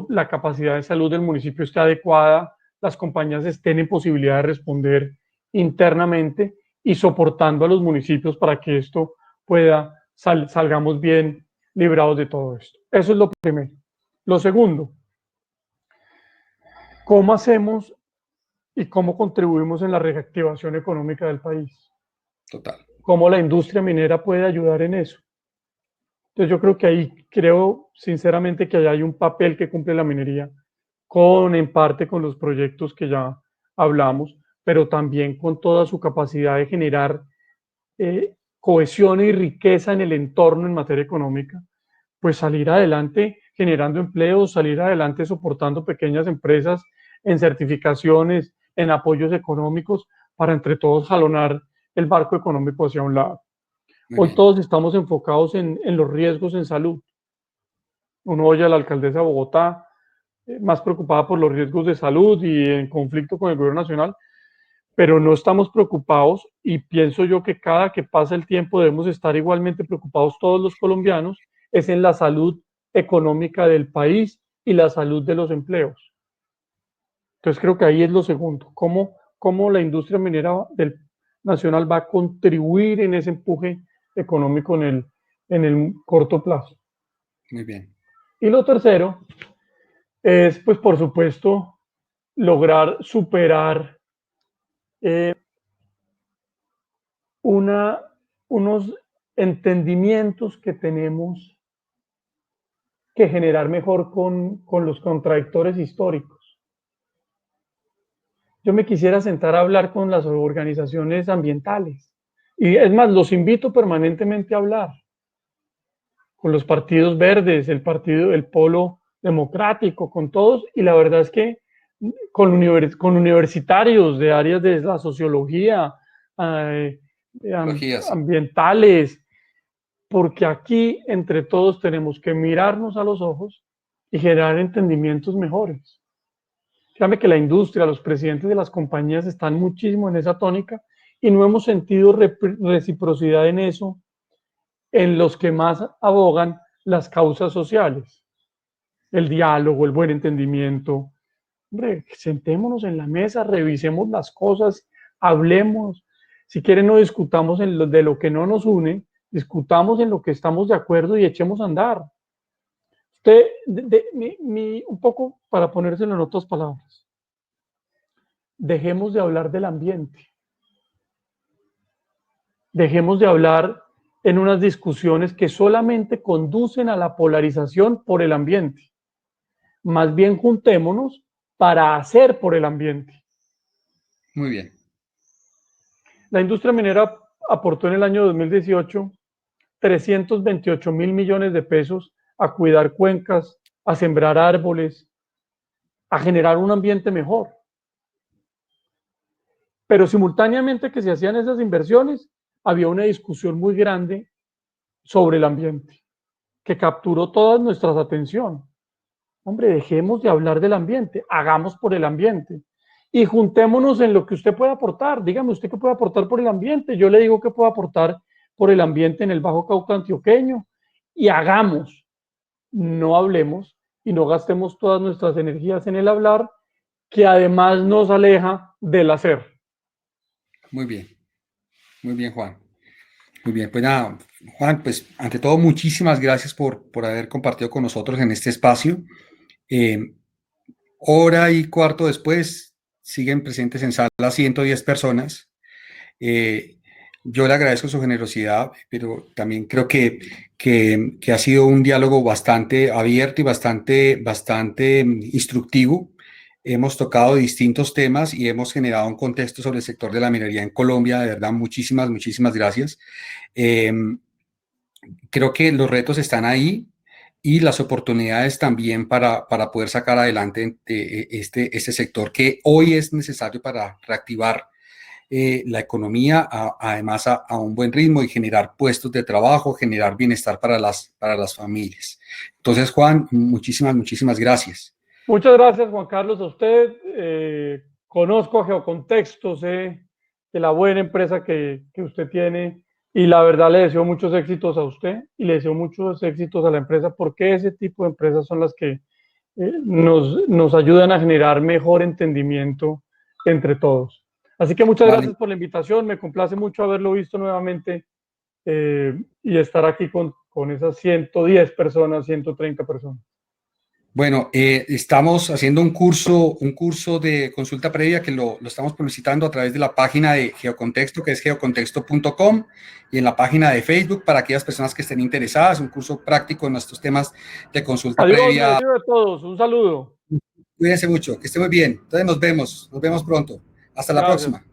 La capacidad de salud del municipio está adecuada, las compañías estén en posibilidad de responder internamente y soportando a los municipios para que esto pueda, salgamos bien librados de todo esto. Eso es lo primero. Lo segundo, ¿cómo hacemos y cómo contribuimos en la reactivación económica del país? total. ¿Cómo la industria minera puede ayudar en eso? Entonces yo creo que ahí, creo sinceramente que ahí hay un papel que cumple la minería, en parte con los proyectos que ya hablamos, pero también con toda su capacidad de generar cohesión y riqueza en el entorno en materia económica, pues salir adelante generando empleos, salir adelante soportando pequeñas empresas en certificaciones, en apoyos económicos, para entre todos jalonar el barco económico hacia un lado. Muy Hoy bien. todos estamos enfocados en los riesgos en salud. Uno oye a la alcaldesa de Bogotá más preocupada por los riesgos de salud y en conflicto con el gobierno nacional, pero no estamos preocupados y pienso yo que cada que pasa el tiempo debemos estar igualmente preocupados todos los colombianos, es en la salud económica del país y la salud de los empleos. Entonces creo que ahí es lo segundo, cómo la industria minera del nacional va a contribuir en ese empuje económico en el corto plazo. Muy bien. Y lo tercero es, pues por supuesto, lograr superar eh, unos entendimientos que tenemos que generar mejor con los contradictores históricos. Yo me quisiera sentar a hablar con las organizaciones ambientales. Y es más, los invito permanentemente a hablar con los partidos verdes, el Polo Democrático, con todos. Y la verdad es que con universitarios de áreas de la sociología, eh, Logías. ambientales, porque aquí entre todos tenemos que mirarnos a los ojos y generar entendimientos mejores. Créame que la industria, los presidentes de las compañías están muchísimo en esa tónica y no hemos sentido reciprocidad en eso en los que más abogan las causas sociales, el diálogo, el buen entendimiento. Hombre, sentémonos en la mesa, revisemos las cosas, hablemos. Si quieren, no discutamos de lo que no nos une, discutamos en lo que estamos de acuerdo y echemos a andar. Usted, un poco para ponérselo en otras palabras, dejemos de hablar del ambiente, dejemos de hablar en unas discusiones que solamente conducen a la polarización por el ambiente. Más bien juntémonos para hacer por el ambiente. Muy bien. La industria minera aportó en el año 2018 328.000 millones de pesos a cuidar cuencas, a sembrar árboles, a generar un ambiente mejor. Pero simultáneamente que se hacían esas inversiones, había una discusión muy grande sobre el ambiente, que capturó toda nuestra atención. Hombre, dejemos de hablar del ambiente, hagamos por el ambiente. Y juntémonos en lo que usted puede aportar. Dígame usted qué puede aportar por el ambiente. Yo le digo qué puedo aportar por el ambiente en el Bajo Cauca antioqueño. Y hagamos, no hablemos y no gastemos todas nuestras energías en el hablar, que además nos aleja del hacer. Muy bien, Juan. Muy bien, pues nada, Juan, pues ante todo, muchísimas gracias por haber compartido con nosotros en este espacio. Hora y cuarto después, siguen presentes en sala 110 personas. Yo le agradezco su generosidad, pero también creo que ha sido un diálogo bastante abierto y bastante instructivo. Hemos tocado distintos temas y hemos generado un contexto sobre el sector de la minería en Colombia. De verdad, muchísimas gracias. Creo que los retos están ahí y las oportunidades también para poder sacar adelante este sector que hoy es necesario para reactivar la economía, además a un buen ritmo y generar puestos de trabajo, generar bienestar para las familias. Entonces, Juan, muchísimas gracias. Muchas gracias, Juan Carlos, a usted. Conozco a Geocontexto, sé de la buena empresa que usted tiene y la verdad le deseo muchos éxitos a usted y le deseo muchos éxitos a la empresa porque ese tipo de empresas son las que nos ayudan a generar mejor entendimiento entre todos. Así que muchas gracias por la invitación, me complace mucho haberlo visto nuevamente y estar aquí con esas 110 personas, 130 personas. Bueno, estamos haciendo un curso de consulta previa que lo estamos publicitando a través de la página de Geocontexto, que es geocontexto.com, y en la página de Facebook para aquellas personas que estén interesadas, un curso práctico en nuestros temas de consulta previa. Adiós, me despido de todos, un saludo. Cuídense mucho, que esté muy bien. Entonces nos vemos pronto. Hasta la próxima.